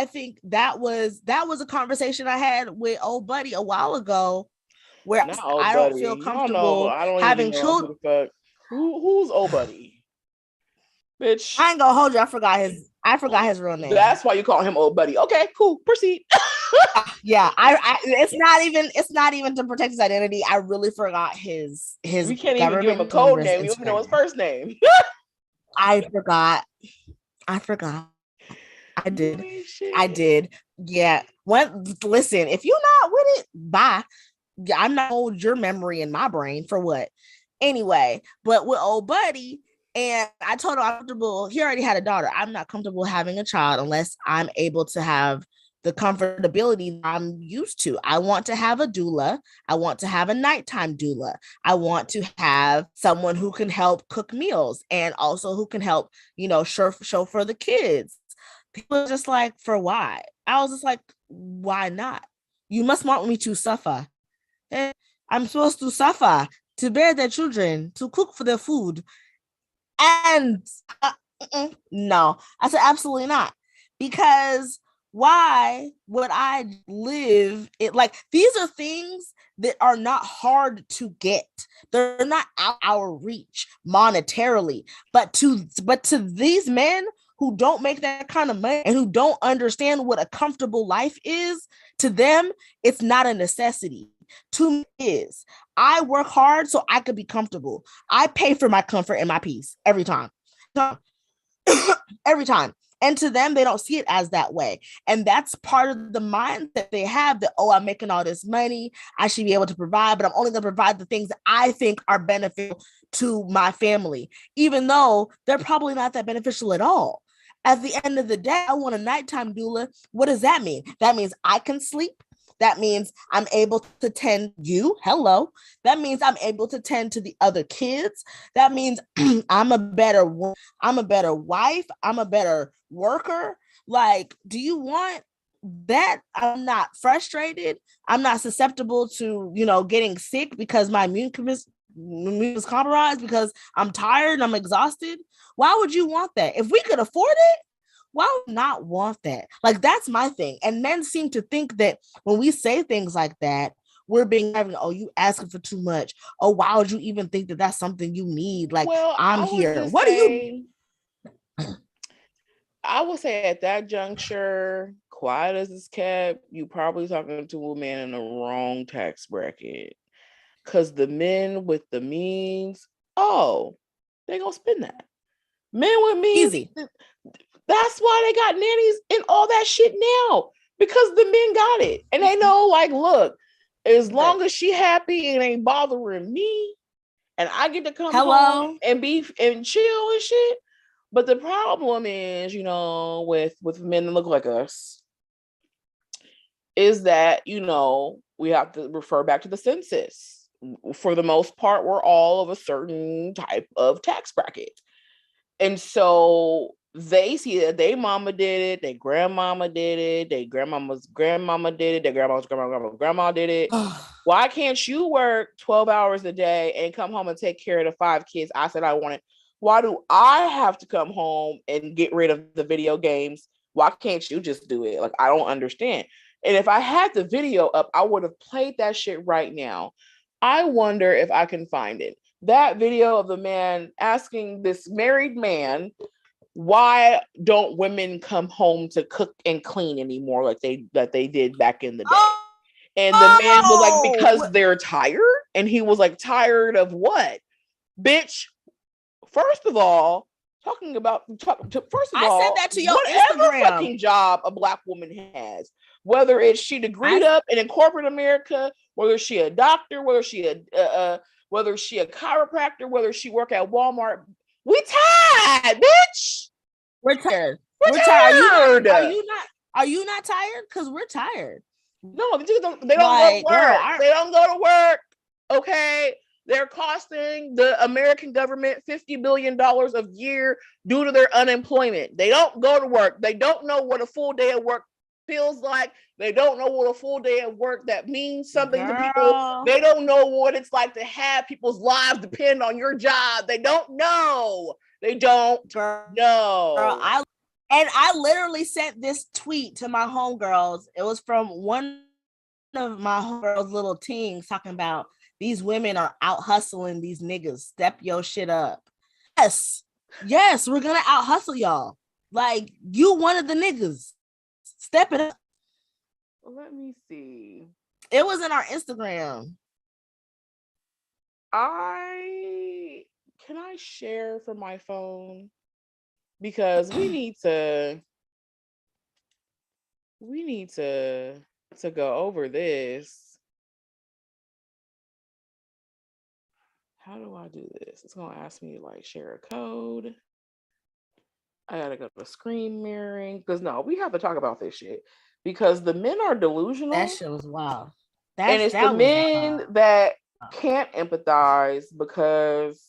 think that was a conversation I had with old buddy a while ago, where I don't feel comfortable having children. Who's old buddy? Bitch, I ain't gonna hold you. I forgot his real name. That's why you call him old buddy. Okay, cool. Proceed. Yeah, it's not even to protect his identity. I really forgot his. We can't even give him a code name. We don't even know his first name. I forgot. I did. Yeah. Listen, if you're not with it, bye. I'm not hold your memory in my brain for what. Anyway, but with old buddy, and I told him I'm comfortable. He already had a daughter. I'm not comfortable having a child unless I'm able to have the comfortability I'm used to. I want to have a doula. I want to have a nighttime doula. I want to have someone who can help cook meals and also who can help, chauffeur the kids. People are just like, for why? I was just like, why not? You must want me to suffer. And I'm supposed to suffer, to bear their children, to cook for their food. And no, I said, absolutely not. Because why would I live it? Like, these are things that are not hard to get. They're not out our reach monetarily, but to these men who don't make that kind of money and who don't understand what a comfortable life is, to them, it's not a necessity. To me, is I work hard so I could be comfortable. I pay for my comfort and my peace every time. Every time. And to them, they don't see it as that way. And that's part of the mindset they have, that, oh, I'm making all this money, I should be able to provide, but I'm only going to provide the things that I think are beneficial to my family, even though they're probably not that beneficial at all. At the end of the day, I want a nighttime doula. What does that mean? That means I can sleep. That means I'm able to tend you. Hello. That means I'm able to tend to the other kids. That means I'm a better wife. I'm a better worker. Like, do you want that? I'm not frustrated. I'm not susceptible to, getting sick because my immune is compromised because I'm tired and I'm exhausted. Why would you want that? If we could afford it, why would not want that? Like, that's my thing. And men seem to think that when we say things like that, we're being, oh, you asking for too much. Oh, why would you even think that that's something you need? Like, well, I'm here. What do you? I would say at that juncture, quiet as it's kept, you probably talking to a man in the wrong tax bracket. Because the men with the means, they gonna spend that. Men with means, easy. That's why they got nannies and all that shit now, because the men got it. And they know, like, look, as long as she happy and ain't bothering me, and I get to come home and be and chill and shit. But the problem is, with men that look like us, is that, we have to refer back to the census. For the most part, we're all of a certain type of tax bracket. And so they see that their mama did it, their grandmama did it, their grandmama's grandmama did it, their grandma's grandma did it. Why can't you work 12 hours a day and come home and take care of the 5 kids I said I wanted? Why do I have to come home and get rid of the video games? Why can't you just do it? Like, I don't understand. And if I had the video up, I would have played that shit right now. I wonder if I can find it. That video of the man asking this married man, why don't women come home to cook and clean anymore like they did back in the day? And the man was like, because they're tired. And he was like, tired of what? Bitch, first of all, I said that to your whatever Instagram. Fucking job a Black woman has, whether it's she degreed up in corporate America, whether she a doctor, whether she a chiropractor, whether she work at Walmart, we tired, bitch. We're tired. We're tired. Are you not tired? Because we're tired. No, they don't go to work. They don't go to work. Okay. They're costing the American government $50 billion a year due to their unemployment. They don't go to work. They don't know what a full day of work feels like. They don't know what a full day of work that means something to people. They don't know what it's like to have people's lives depend on your job. They don't know. They don't know. I literally sent this tweet to my homegirls. It was from one of my homegirls' little teens talking about these women are out hustling these niggas. Step your shit up. Yes, we're gonna out hustle y'all. Like, you one of the niggas. Step it up. Let me see. It was in our Instagram. Can I share from my phone? Because we need to go over this. How do I do this? It's gonna ask me to like share a code. I gotta go to screen mirroring, because no, we have to talk about this shit, because the men are delusional. That shit was wild. And it's the men that can't empathize because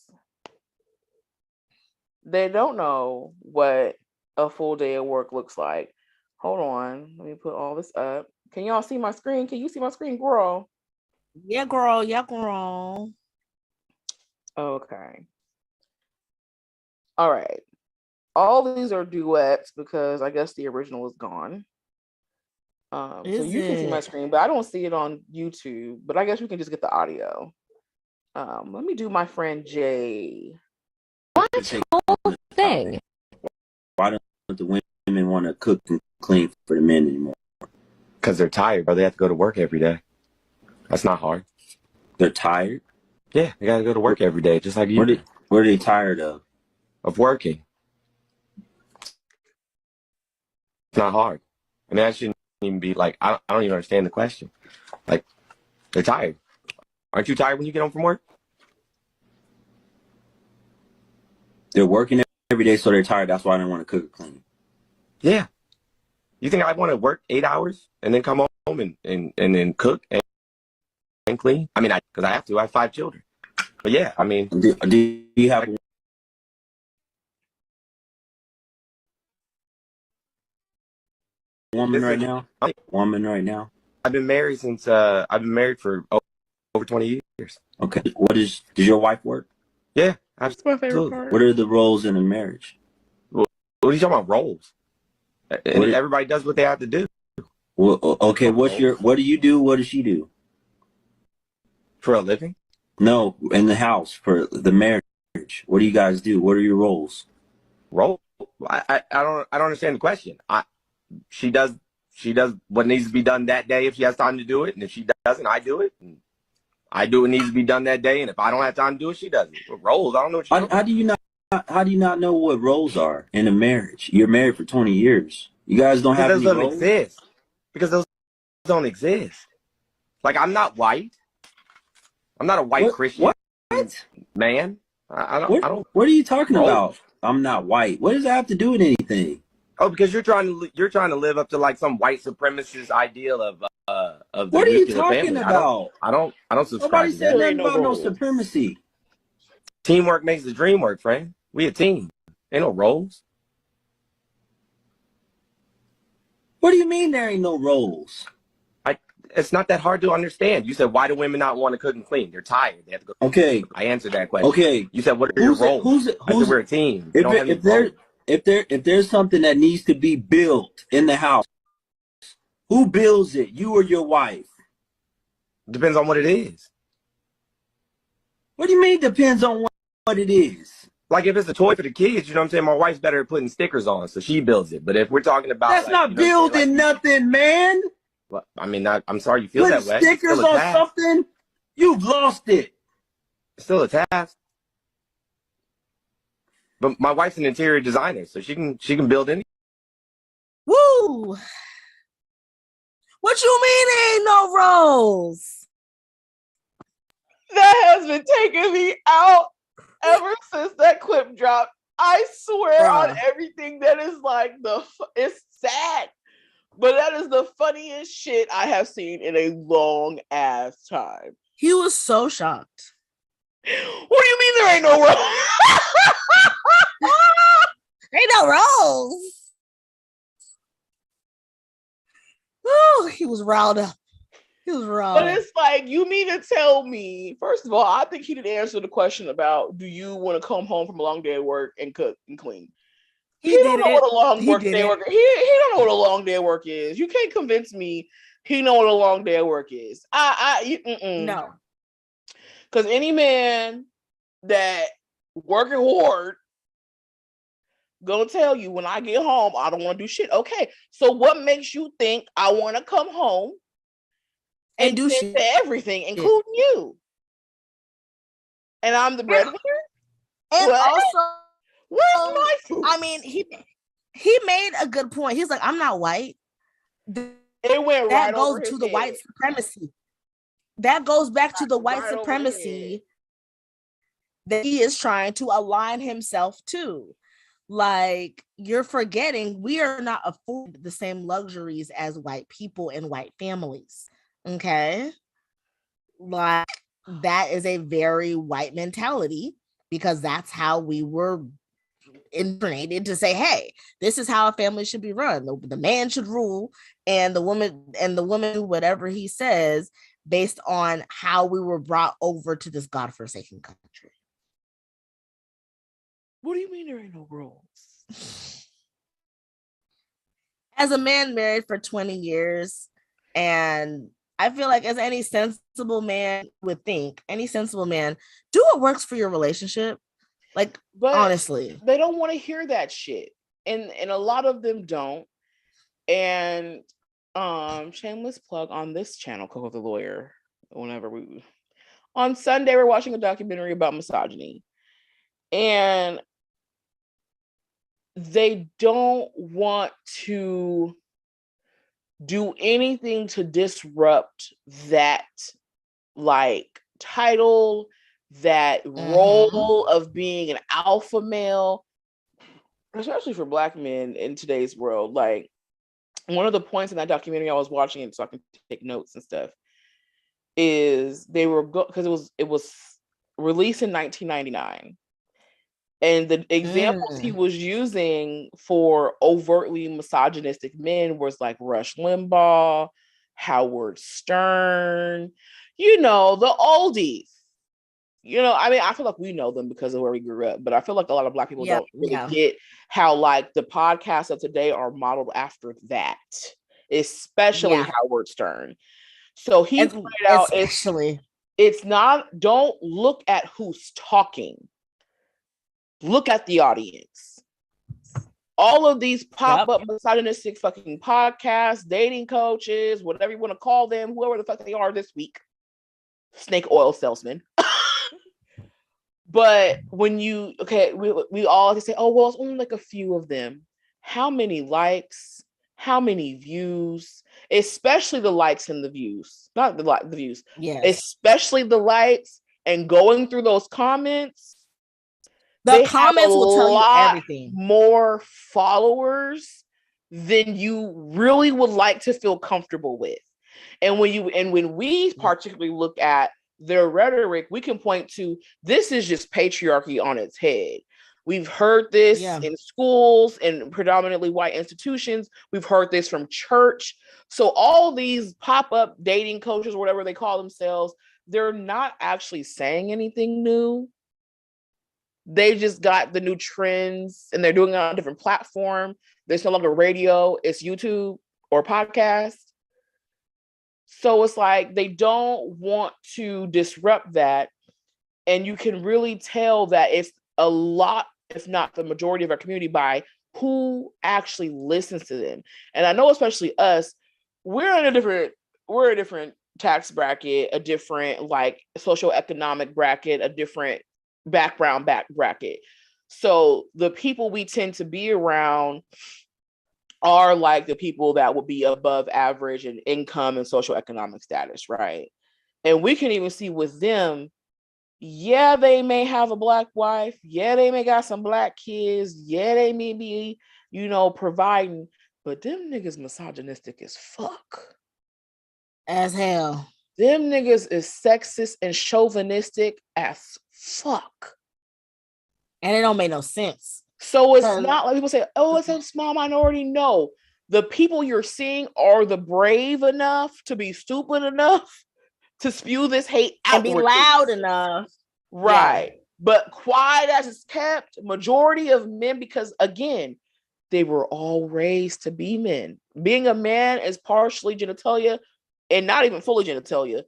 they don't know what a full day of work looks like. Hold on, let me put all this up. Can y'all see my screen? Can you see my screen, girl? Yeah, girl. Yeah, girl. Okay. All right. All these are duets because I guess the original is gone. So you can see my screen, but I don't see it on YouTube. But I guess we can just get the audio. Let me do my friend Jay. What whole thing? Why don't the women want to cook and clean for the men anymore? Because they're tired, bro. They have to go to work every day. That's not hard. They're tired? Yeah, they got to go to work every day, just like you. What are they tired of? Of working. It's not hard. I mean, that shouldn't even be like, I don't even understand the question. Like, they're tired. Aren't you tired when you get home from work? They're working every day, so they're tired. That's why I don't want to cook or clean. Yeah. You think I want to work 8 hours and then come home and then cook and clean? I mean, because I have to. I have 5 children. But yeah, I mean, Do you have a woman this right is now? Woman right now? I've been married since I've been married for over 20 years. Okay. Does your wife work? Yeah, That's my favorite absolutely. part. What are the roles in a marriage? What are you talking about? Roles? And everybody does what they have to do. Well, okay, what do you do? What does she do? For a living? No, in the house for the marriage. What do you guys do? What are your roles? Role? I don't understand the question. She does what needs to be done that day if she has time to do it, and if she doesn't, I do it. And I do what needs to be done that day, and if I don't have time to do it, she does it. But roles, I don't know what you're How do you not? How do you not know what roles are in a marriage? You're married for 20 years. You guys don't have because any those don't roles? exist. Because those don't exist. Like, I'm not white. I'm not a white Christian man. I don't. What are you talking roles. about? I'm not white. What does that have to do with anything? Oh, because you're trying to live up to like some white supremacist ideal of the What are you nuclear talking family. about? I don't subscribe Nobody to said that. nothing about no supremacy. Teamwork makes the dream work, friend. We a team. Ain't no roles. What do you mean there ain't no roles? It's not that hard to understand. You said, why do women not want to cook and clean? They're tired. They have to go. Okay. I answered that question. Okay. You said, what are your roles? I said, we're a team. If there's something that needs to be built in the house, who builds it? You or your wife? Depends on what it is. What do you mean depends on what it is? Like if it's a toy for the kids, you know what I'm saying? My wife's better at putting stickers on, so she builds it. But if we're talking about that's not building nothing, man. Well, I mean, I'm sorry you feel that way. Stickers on something, you've lost it. It's still a task. But my wife's an interior designer, so she can build any. Woo! What you mean ain't no roles? That has been taking me out ever since that clip dropped. I swear on everything that is like it's sad, but that is the funniest shit I have seen in a long ass time. He was so shocked. What do you mean there ain't no roles? Ain't no roles. Oh, he was riled up. He was riled. But it's like, you mean to tell me, first of all, I think he didn't answer the question about, do you want to come home from a long day of work and cook and clean? He don't know what a long day work is. He don't know what a long day of work is. You can't convince me he know what a long day of work is. No. Because any man that working hard gonna tell you, when I get home, I don't want to do shit. Okay, so what makes you think I want to come home and do shit to everything, including you? And I'm the breadwinner. And what? Also, where's my food? I mean, he made a good point. He's like, I'm not white. It went that right goes over his to the head. white supremacy. That goes back to the white supremacy that he is trying to align himself to. Like, you're forgetting we are not afforded the same luxuries as white people and white families. Okay? Like, that is a very white mentality, because that's how we were indoctrinated to say, hey, this is how a family should be run. The man should rule, and the woman whatever he says, based on how we were brought over to this godforsaken country. What do you mean there ain't no rules? As a man married for 20 years, and I feel like, as any sensible man would think, any sensible man, do what works for your relationship. Like, but honestly, they don't want to hear that shit. And a lot of them don't. And shameless plug on this channel, Coco the Lawyer. On Sunday, we're watching a documentary about misogyny. And they don't want to do anything to disrupt that, like, title, that role of being an alpha male. especially for Black men in today's world. Like, one of the points in that documentary I was watching it so I can take notes and stuff is they were because it was released in 1999, and the examples he was using for overtly misogynistic men was like Rush Limbaugh, Howard Stern, the oldies. I mean, I feel like we know them because of where we grew up, but I feel like a lot of Black people don't really get how like the podcasts of today are modeled after that, especially Howard Stern. So he pointed out, it's not, don't look at who's talking. Look at the audience. All of these pop-up misogynistic fucking podcasts, dating coaches, whatever you want to call them, whoever the fuck they are this week, snake oil salesmen. But when we all say, oh, well, it's only like a few of them. How many likes? How many views? Especially the likes and the views. Not the views. Yes. Especially the likes, and going through those comments. The comments will tell you everything. More followers than you really would like to feel comfortable with. And when we particularly look at their rhetoric, we can point to, this is just patriarchy on its head. We've heard this in schools and predominantly white institutions. We've heard this from church. So all these pop-up dating coaches, whatever they call themselves, they're not actually saying anything new. They just got the new trends and they're doing it on a different platform. There's no longer radio, it's YouTube or podcast. So it's like they don't want to disrupt that. And you can really tell that it's a lot, if not the majority of our community, by who actually listens to them. And I know especially us, we're a different tax bracket, a different like socioeconomic bracket, a different background bracket. So the people we tend to be around are like the people that would be above average in income and socioeconomic status, right? And we can even see with them, they may have a Black wife, they may got some Black kids, they may be, providing, but them niggas misogynistic as fuck. As hell. Them niggas is sexist and chauvinistic as fuck. And it don't make no sense. So it's not like people say, oh, it's a small minority. No, the people you're seeing are the brave enough to be stupid enough to spew this hate out. And be loud enough. Right. Yeah. But quiet as it's kept, majority of men, because again, they were all raised to be men. Being a man is partially genitalia and not even fully genitalia,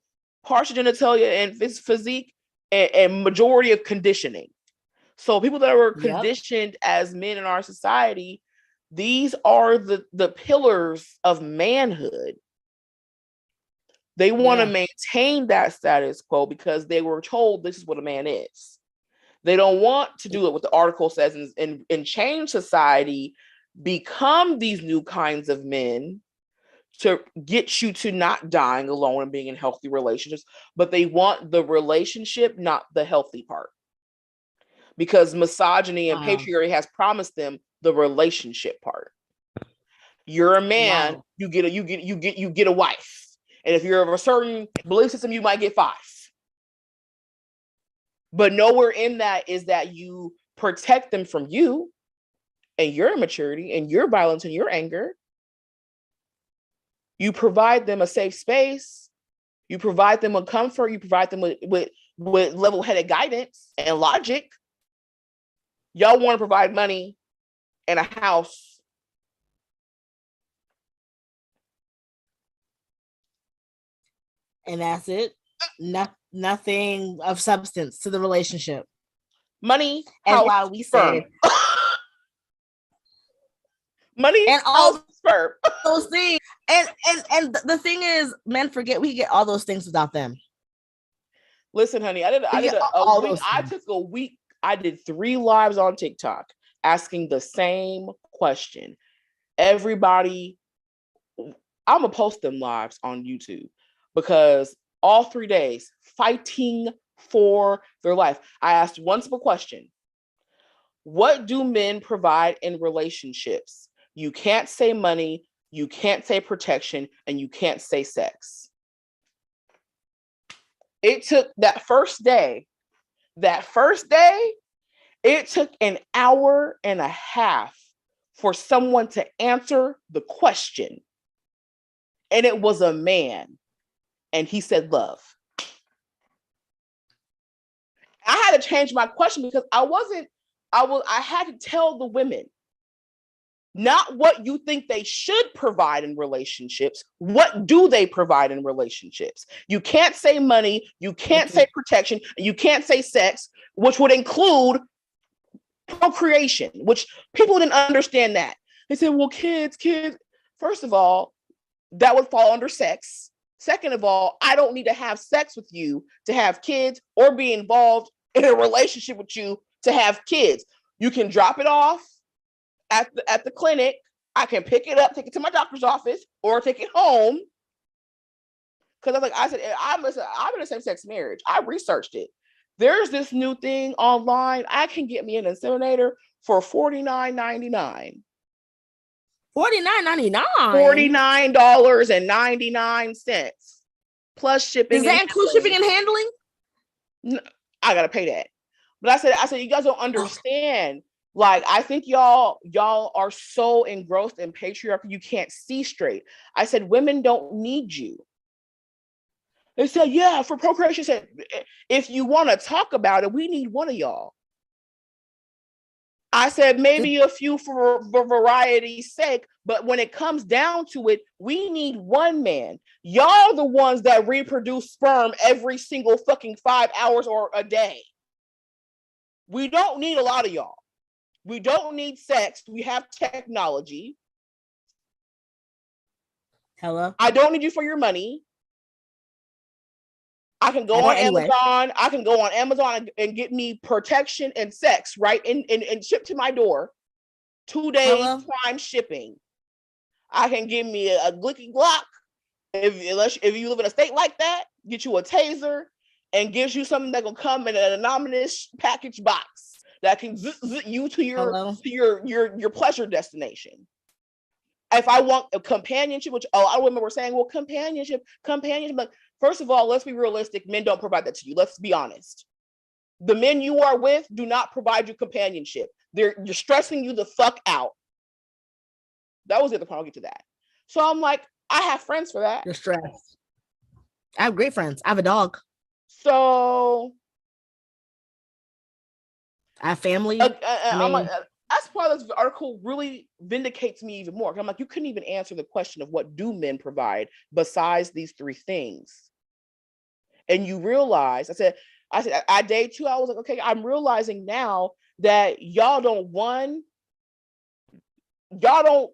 partial genitalia and physique and majority of conditioning. So people that were conditioned as men in our society, these are the pillars of manhood. They want to maintain that status quo because they were told this is what a man is. They don't want to do it what the article says and change society, become these new kinds of men to get you to not dying alone and being in healthy relationships, but they want the relationship, not the healthy part. Because misogyny and patriarchy has promised them the relationship part. You're a man, you get a wife. And if you're of a certain belief system, you might get 5. But nowhere in that is that you protect them from you and your immaturity and your violence and your anger. You provide them a safe space. You provide them with comfort. You provide them with level-headed guidance and logic. Y'all want to provide money and a house. And that's it. Nothing of substance to the relationship. Money. And while we say money and all sperm. Those things. And the thing is, men forget we get all those things without them. Listen, honey, I took a week. I did 3 lives on TikTok asking the same question. Everybody, I'm gonna post them lives on YouTube because all 3 days fighting for their life. I asked one simple question. What do men provide in relationships? You can't say money, you can't say protection, and you can't say sex. It took that first day, it took an hour and a half for someone to answer the question. And it was a man. And he said love. I had to change my question because I had to tell the women, not what you think they should provide in relationships. What do they provide in relationships? You can't say money, you can't say protection, you can't say sex, which would include procreation, which people didn't understand that. They said, well, kids. First of all, that would fall under sex. Second of all, I don't need to have sex with you to have kids or be involved in a relationship with you to have kids. You can drop it off at the clinic. I can pick it up, take it to my doctor's office, or take it home. Because I said, I'm in a same-sex marriage. I researched it. There's this new thing online. I can get me an inseminator for $49.99. $49.99. $49.99 plus shipping. Does that include shipping and handling? No, I gotta pay that. But I said, you guys don't understand. Like, I think y'all are so engrossed in patriarchy, you can't see straight. I said, women don't need you. They said, yeah, for procreation. Said, if you want to talk about it, we need one of y'all. I said, maybe a few for variety's sake, but when it comes down to it, we need one man. Y'all the ones that reproduce sperm every single fucking 5 hours or a day. We don't need a lot of y'all. We don't need sex. We have technology. Hello? I don't need you for your money. I can go on Amazon. I can go on Amazon and get me protection and sex, right? And ship to my door. 2 days prime shipping. I can give me a Glicky Glock. If you live in a state like that, get you a taser and gives you something that will come in an anonymous package box that can zit you to your pleasure destination. If I want a companionship, which a lot of women were saying, well, companionship. But first of all, let's be realistic. Men don't provide that to you. Let's be honest. The men you are with do not provide you companionship. You're stressing you the fuck out. That was the other part. I'll get to that. So I'm like, I have friends for that. You're stressed. I have great friends. I have a dog. So I have family. I'm like, that's why this article really vindicates me even more. I'm like, you couldn't even answer the question of what do men provide besides these three things. And you realize, I said, day two, I was like, okay, I'm realizing now that y'all don't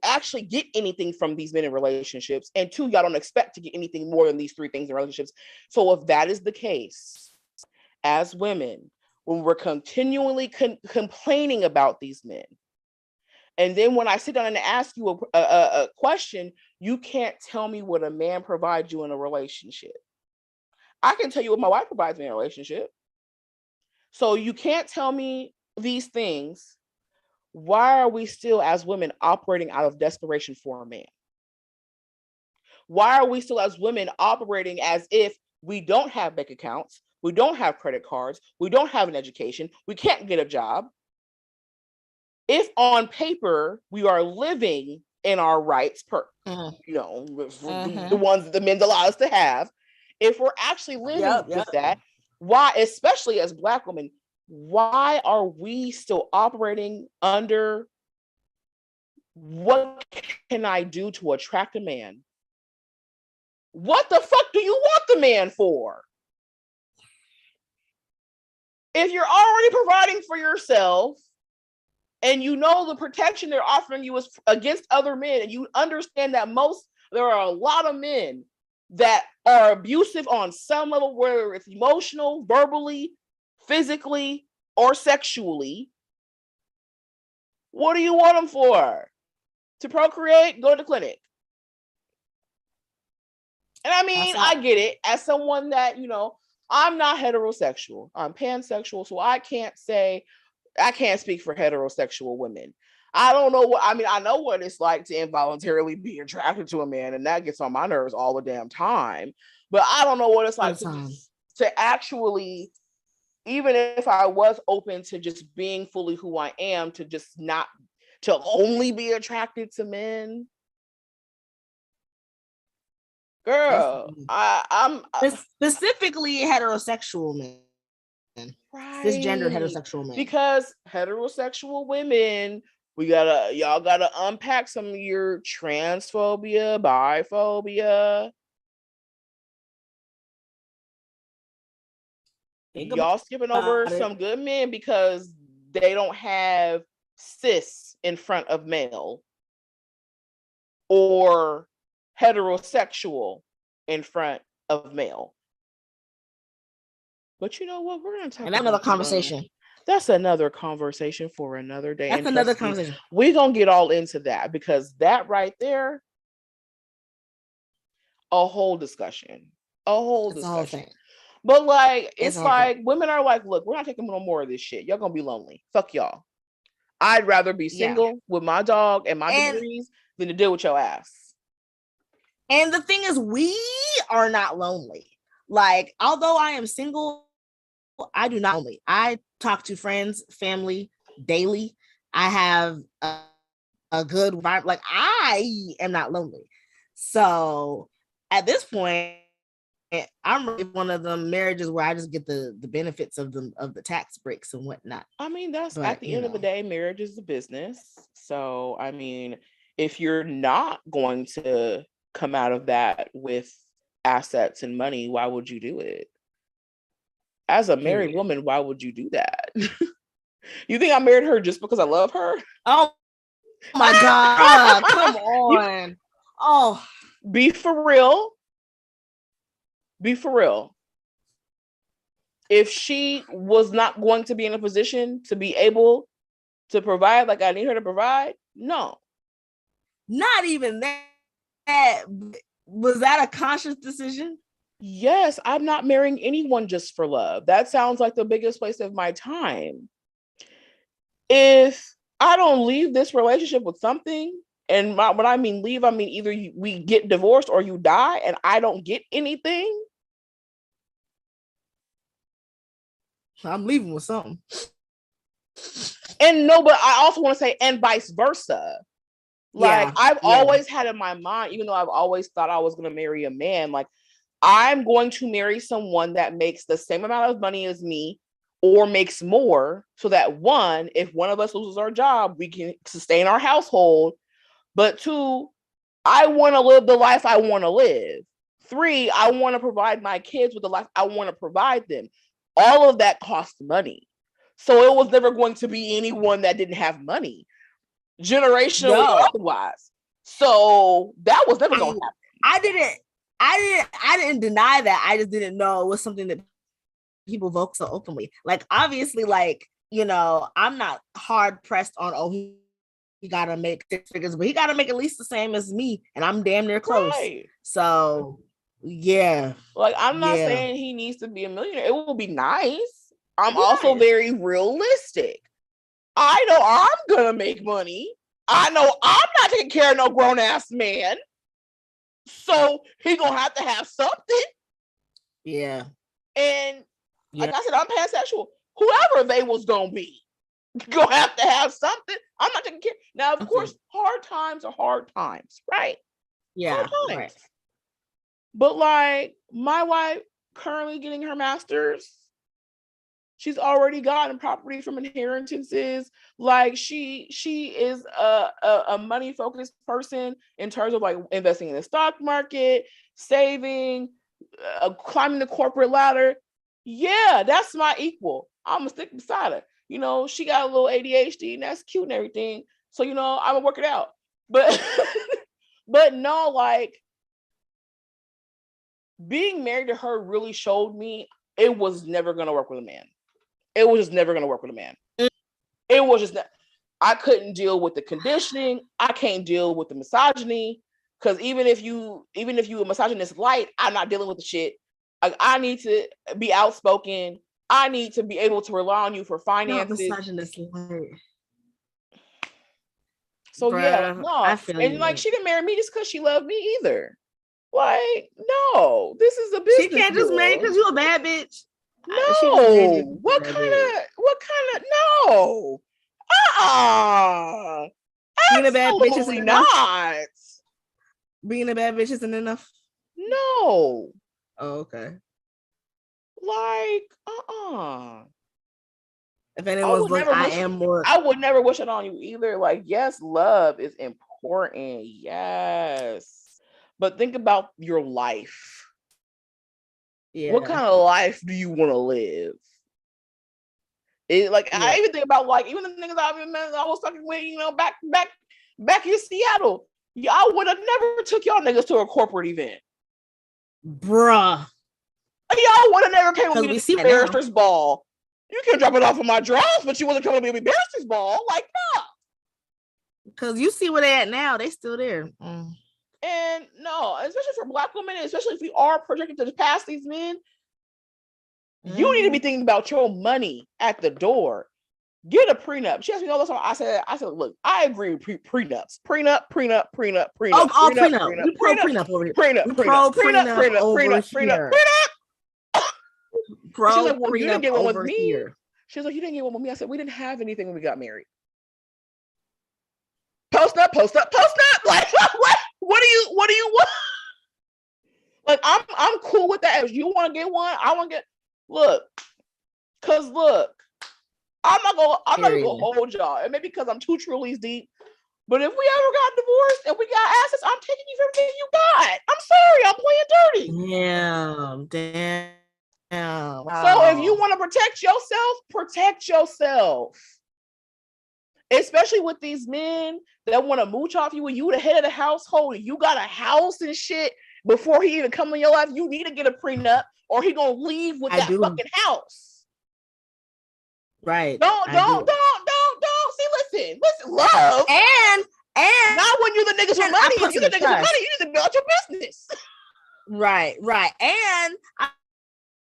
actually get anything from these men in relationships. And two, y'all don't expect to get anything more than these three things in relationships. So if that is the case, as women, when we're continually complaining about these men, and then when I sit down and ask you a question, you can't tell me what a man provides you in a relationship. I can tell you what my wife provides me in a relationship. So you can't tell me these things. Why are we still, as women, operating out of desperation for a man? Why are we still, as women, operating as if we don't have bank accounts, we don't have credit cards, we don't have an education, we can't get a job? If on paper we are living in our rights, the ones that the men allow us to have, if we're actually living with that, why, especially as Black women, why are we still operating under what can I do to attract a man? What the fuck do you want the man for? If you're already providing for yourself and you know the protection they're offering you is against other men, and you understand that there are a lot of men that are abusive on some level, whether it's emotional, verbally, physically, or sexually, what do you want them for? To procreate? Go to the clinic. And I mean, I get it. As someone that, I'm not heterosexual. I'm pansexual, so I can't say I can't speak for heterosexual women. I don't know what, I mean, I know what it's like to involuntarily be attracted to a man, and that gets on my nerves all the damn time. But I don't know what it's like to actually, even if I was open to just being fully who I am, to just not, to only be attracted to men. Girl, I'm specifically heterosexual men, right. cisgender heterosexual men. Because heterosexual women, y'all gotta unpack some of your transphobia, biphobia. Y'all skipping over some good men because they don't have cis in front of male, or heterosexual in front of male. But you know what? We're going to talk about another conversation. That's another conversation for another day. That's another conversation. We're going to get all into that, because that right there, a whole discussion. But like, it's like women are like, look, we're not taking no more of this shit. Y'all going to be lonely. Fuck y'all. I'd rather be single with my dog and my degrees than to deal with your ass. And the thing is, we are not lonely. Like, although I am single, I do not lonely. I talk to friends, family daily. I have a good vibe. Like, I am not lonely. So at this point, I'm really one of the marriages where I just get the benefits of the tax breaks and whatnot. I mean, that's at the end of the day, marriage is a business. So I mean, if you're not going to come out of that with assets and money, why would you do it? As a married woman, why would you do that? You think I married her just because I love her? Oh my God. Come on. Oh, be for real. Be for real. If she was not going to be in a position to be able to provide like I need her to provide, no. Not even that. Was that a conscious decision? Yes, I'm not marrying anyone just for love. That sounds like the biggest waste of my time. If I don't leave this relationship with something, and when I mean leave, I mean either we get divorced or you die, and I don't get anything, I'm leaving with something. And no, but I also want to say, and vice versa. Like, I've always had in my mind, even though I've always thought I was going to marry a man, like, I'm going to marry someone that makes the same amount of money as me or makes more, so that one, if one of us loses our job, we can sustain our household. But two, I want to live the life I want to live. Three, I want to provide my kids with the life I want to provide them. All of that costs money. So it was never going to be anyone that didn't have money, generationally or otherwise. So that was never going to happen. I didn't deny that. I just didn't know it was something that people vote so openly. Like, obviously, like, you know, I'm not hard pressed on, he gotta make 6 figures, but he gotta make at least the same as me, and I'm damn near close. Right. So yeah. Like, I'm not saying he needs to be a millionaire. It will be nice. I'm also very realistic. I know I'm gonna make money. I know I'm not taking care of no grown-ass man. So he gonna have to have something. Yeah. And like I said, I'm pansexual. Whoever they was gonna be, gonna have to have something. I'm not taking care. Now, of course, hard times are hard times, right? Yeah. Hard times. Right. But like, my wife currently getting her master's, she's already gotten property from inheritances. Like, she is a money focused person in terms of like investing in the stock market, saving, climbing the corporate ladder. Yeah, that's my equal. I'm gonna stick beside her. You know, she got a little ADHD and that's cute and everything. So, you know, I'm gonna work it out. But but no, like, being married to her really showed me it was never gonna work with a man. It was just never going to work with a man. It was just, I couldn't deal with the conditioning. I can't deal with the misogyny. Because even if you a misogynist light, I'm not dealing with the shit. Like, I need to be outspoken. I need to be able to rely on you for finances. Misogynist. So Bruh, yeah, no. I feel and you. like she didn't marry me just because she loved me either. Like, no, this is a business. She can't just marry because you a bad bitch. No. What kind of no. Being a bad bitch isn't enough. Not. Being a bad bitch isn't enough. No. Oh, okay. Like, If anyone's like, I would never wish it on you either. Like, yes, love is important. Yes. But think about your life. Yeah. What kind of life do you want to live? I even think about like even the niggas I was talking with, back in Seattle. Y'all would have never took y'all niggas to a corporate event. Bruh. Y'all would have never came with me to the barrister's ball. You can drop it off of my drawers, but you wasn't coming to me with barrister's ball. Like, no. Because you see where they at now, they still there. And no, especially for Black women, especially if we are projected to pass these men, you need to be thinking about your money at the door. Get a prenup. She asked me all the time. I said, look, I agree with prenups. Prenup. Oh, prenup. We pro prenup over here. Prenup. Pro prenup. Well, you didn't get one with me. Here. She was like, you didn't get one with me. I said, we didn't have anything when we got married. Post up. Like, what do you want? Like, I'm cool with that. If you want to get one, I want to get. Look, I'm not gonna hold y'all. And maybe because I'm too truly deep. But if we ever got divorced and we got assets, I'm taking you for everything you got. I'm sorry, I'm playing dirty. Damn. Wow. So if you want to protect yourself. Especially with these men that want to mooch off you when you the head of the household and you got a house and shit before he even come in your life, you need to get a prenup or he gonna leave with that fucking house. Right. Don't. See, listen, love. And not when you're the niggas with money. If you the niggas with money, you need to build your business. Right. And I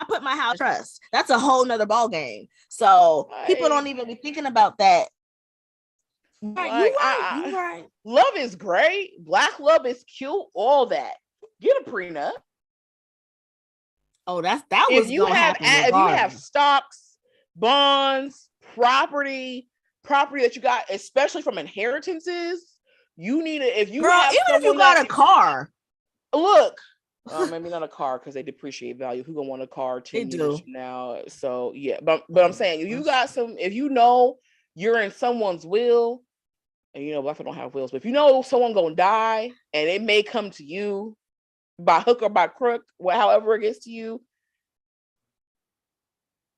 put my house in trust. That's a whole nother ball game. So people don't even be thinking about that. Like, you're right. Love is great. Black love is cute. All that. Get a prenup. Oh, that was. If you have stocks, bonds, property that you got, especially from inheritances, you need it. If you if you got a car, look. Maybe not a car because they depreciate value. Who gonna want a car 10 years from now? So yeah, but I'm saying if you know you're in someone's will, and Black people don't have wills, but if you know someone gonna die and it may come to you by hook or by crook, however it gets to you,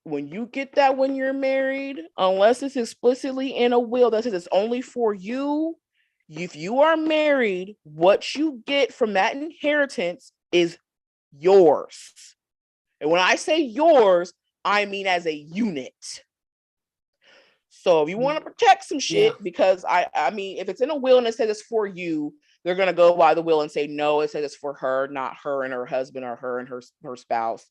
when you get that when you're married, unless it's explicitly in a will that says it's only for you, if you are married, what you get from that inheritance is yours. And when I say yours, I mean as a unit. So if you want to protect some shit, because I mean, if it's in a will and it says it's for you, they're going to go by the will and say, no, it says it's for her, not her and her husband or her and her spouse.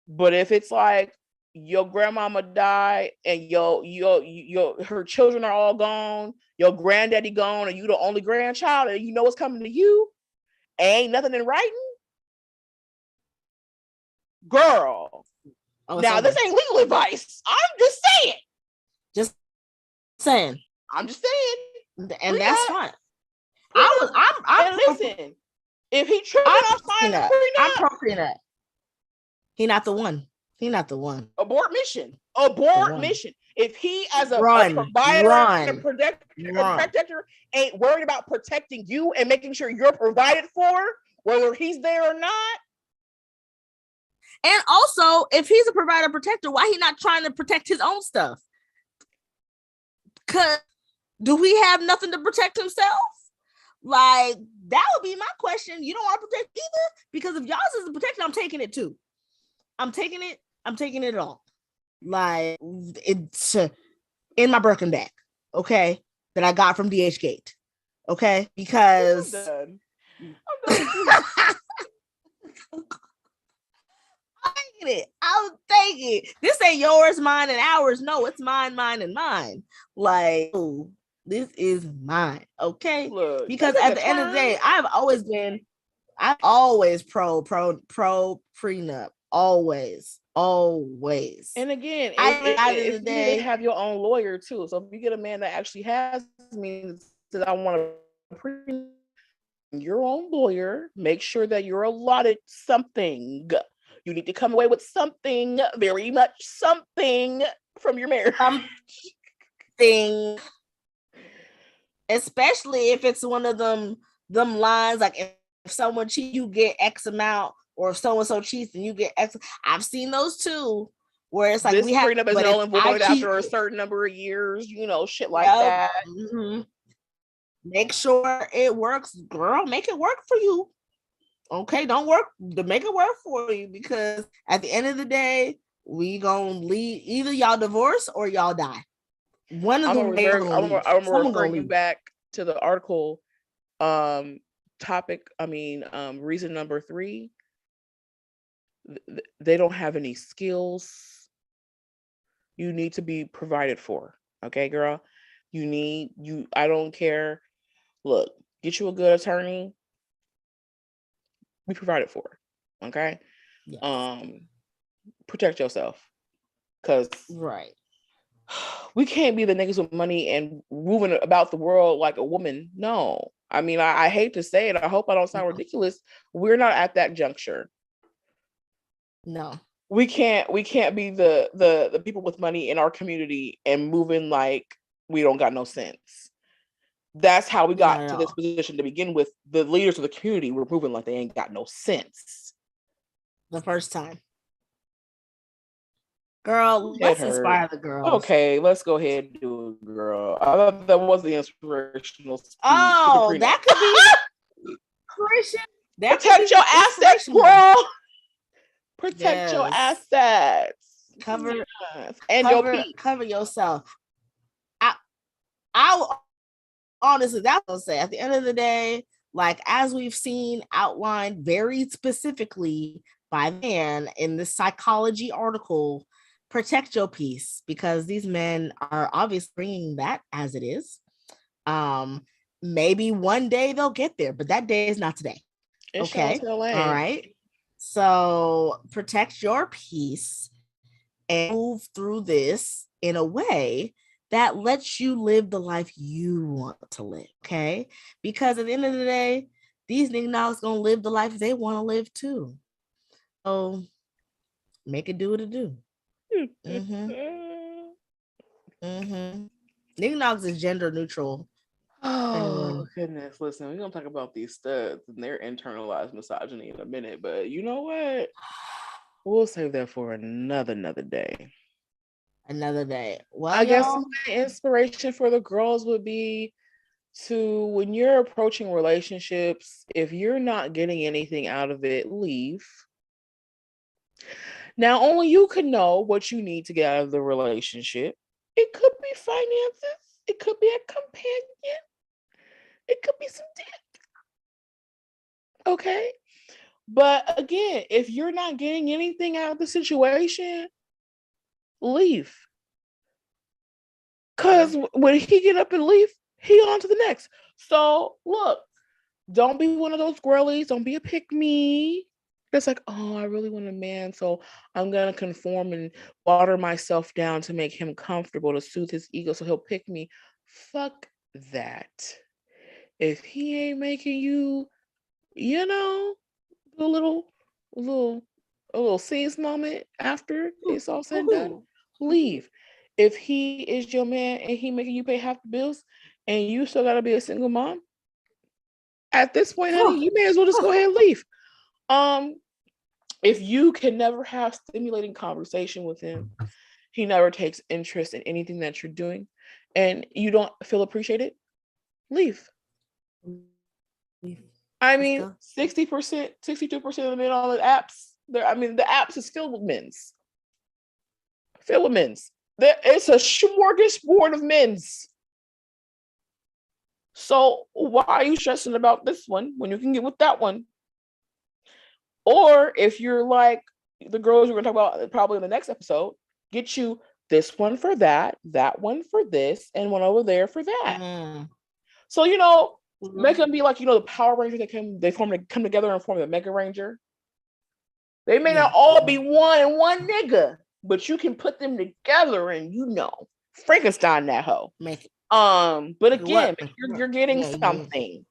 But if it's like your grandmama died and her children are all gone, your granddaddy gone, and you the only grandchild, and you know what's coming to you, ain't nothing in writing, girl. Now this ain't legal advice. I'm just saying. I'm just saying, and that's fine. Listen. If he tripping off signing a prenup, I'm pro prenup. He not the one. Abort mission. If he, as a provider and protector, ain't worried about protecting you and making sure you're provided for, whether he's there or not. And also, if he's a provider protector, why he not trying to protect his own stuff? Cause do he have nothing to protect himself? Like, that would be my question. You don't want to protect either? Because if y'all is protected, I'm taking it too. I'm taking it all. Like, it's in my Birkin bag, okay, that I got from DH Gate, okay? Because I'm done. it. I'll take it. This ain't yours, mine, and ours. No, it's mine, mine, and mine. Like, oh, this is mine. Okay. Look, because at the end of the day, I've always pro prenup. Always. And again, if you need to have your own lawyer too. So if you get a man that actually has means that I want to prenup, your own lawyer, make sure that you're allotted something. You need to come away with something, very much something from your marriage. Something. Especially if it's one of them lines, like if someone cheats, you get X amount, or if so-and-so cheats and you get X. I've seen those too, where it's like this we have prenup is null and void after a certain number of years, shit like that. Mm-hmm. Make sure it works, girl. Make it work for you. Okay, don't work to make it work for you, because at the end of the day, we gonna leave. Either y'all divorce or y'all die. One of them. I'm referring you back to the article. Reason number 3. They don't have any skills. You need to be provided for. Okay, girl. I don't care. Look, get you a good attorney. Be provided for. Okay. Yes. Protect yourself. Because right. We can't be the niggas with money and moving about the world like a woman. No. I mean, I hate to say it. I hope I don't sound ridiculous. We're not at that juncture. No. We can't be the people with money in our community and moving like we don't got no sense. That's how we got to this position to begin with. The leaders of the community were moving like they ain't got no sense. The first time. Girl, let's inspire the girls. Okay, let's go ahead and do it, girl. I thought that was the inspirational speech. Oh, that could be Christian. Protect your assets, girl. Protect your assets. Cover yourself. I honestly, that's what I'll say. At the end of the day, like as we've seen outlined very specifically by man in this psychology article, protect your peace, because these men are obviously bringing that as it is. Maybe one day they'll get there, but that day is not today. Okay. All right. So protect your peace and move through this in a way that lets you live the life you want to live. Okay. Because at the end of the day, these niggas gonna live the life they want to live too. So make it do what it do. Niggas is gender neutral. Oh goodness. Listen, we're gonna talk about these studs and their internalized misogyny in a minute, but you know what? We'll save that for another day. Another day. Well, I guess my inspiration for the girls would be to, when you're approaching relationships, if you're not getting anything out of it, leave. Now, only you can know what you need to get out of the relationship. It could be finances. It could be a companion. It could be some dick. Okay? But again, if you're not getting anything out of the situation, leave. Because when he get up and leave, he on to the next. So look, don't be one of those girlies. Don't be a pick-me. It's like, oh, I really want a man, so I'm going to conform and water myself down to make him comfortable, to soothe his ego so he'll pick me. Fuck that. If he ain't making you, a little seize moment after it's all said and done, leave. If he is your man and he making you pay half the bills and you still got to be a single mom, at this point, honey, you may as well just go ahead and leave. If you can never have stimulating conversation with him, he never takes interest in anything that you're doing, and you don't feel appreciated, leave. I mean, 60%, 62% of the men on the apps, the apps is filled with men's. It's a smorgasbord of men's. So why are you stressing about this one when you can get with that one? Or if you're like, the girls we're gonna talk about probably in the next episode, get you this one for that one for this, and one over there for that. So make them be like the Power Rangers that come together and form the Mega Ranger. They may not all be one nigga, but you can put them together and Frankenstein that hoe. Make it. But again, you're getting something.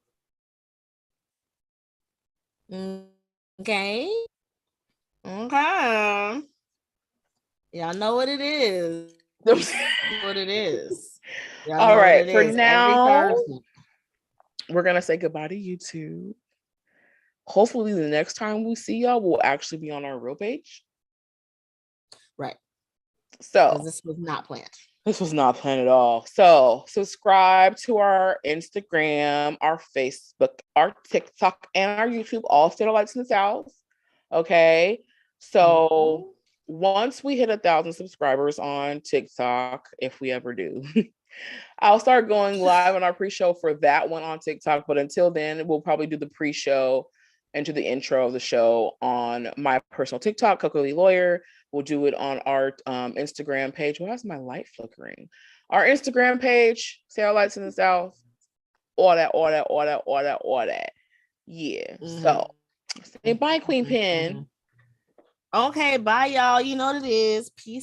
Okay. Y'all know what it is. What it is. All right. For now, we're gonna say goodbye to YouTube. Hopefully, the next time we see y'all, we'll actually be on our real page. Right. So this was not planned. This was not planned at all. So subscribe to our Instagram, our Facebook, our TikTok, and our YouTube, all Satellites in the South. Okay. So once we hit 1,000 subscribers on TikTok, if we ever do, I'll start going live on our pre-show for that one on TikTok. But until then, we'll probably do the pre-show into the intro of the show on my personal TikTok, Coco Lee Lawyer. We'll do it on our Instagram page. Why is my light flickering? Our Instagram page, Satellites in the South. All that. Yeah. So say bye, Queen Pen. Okay, bye, y'all. You know what it is. Peace.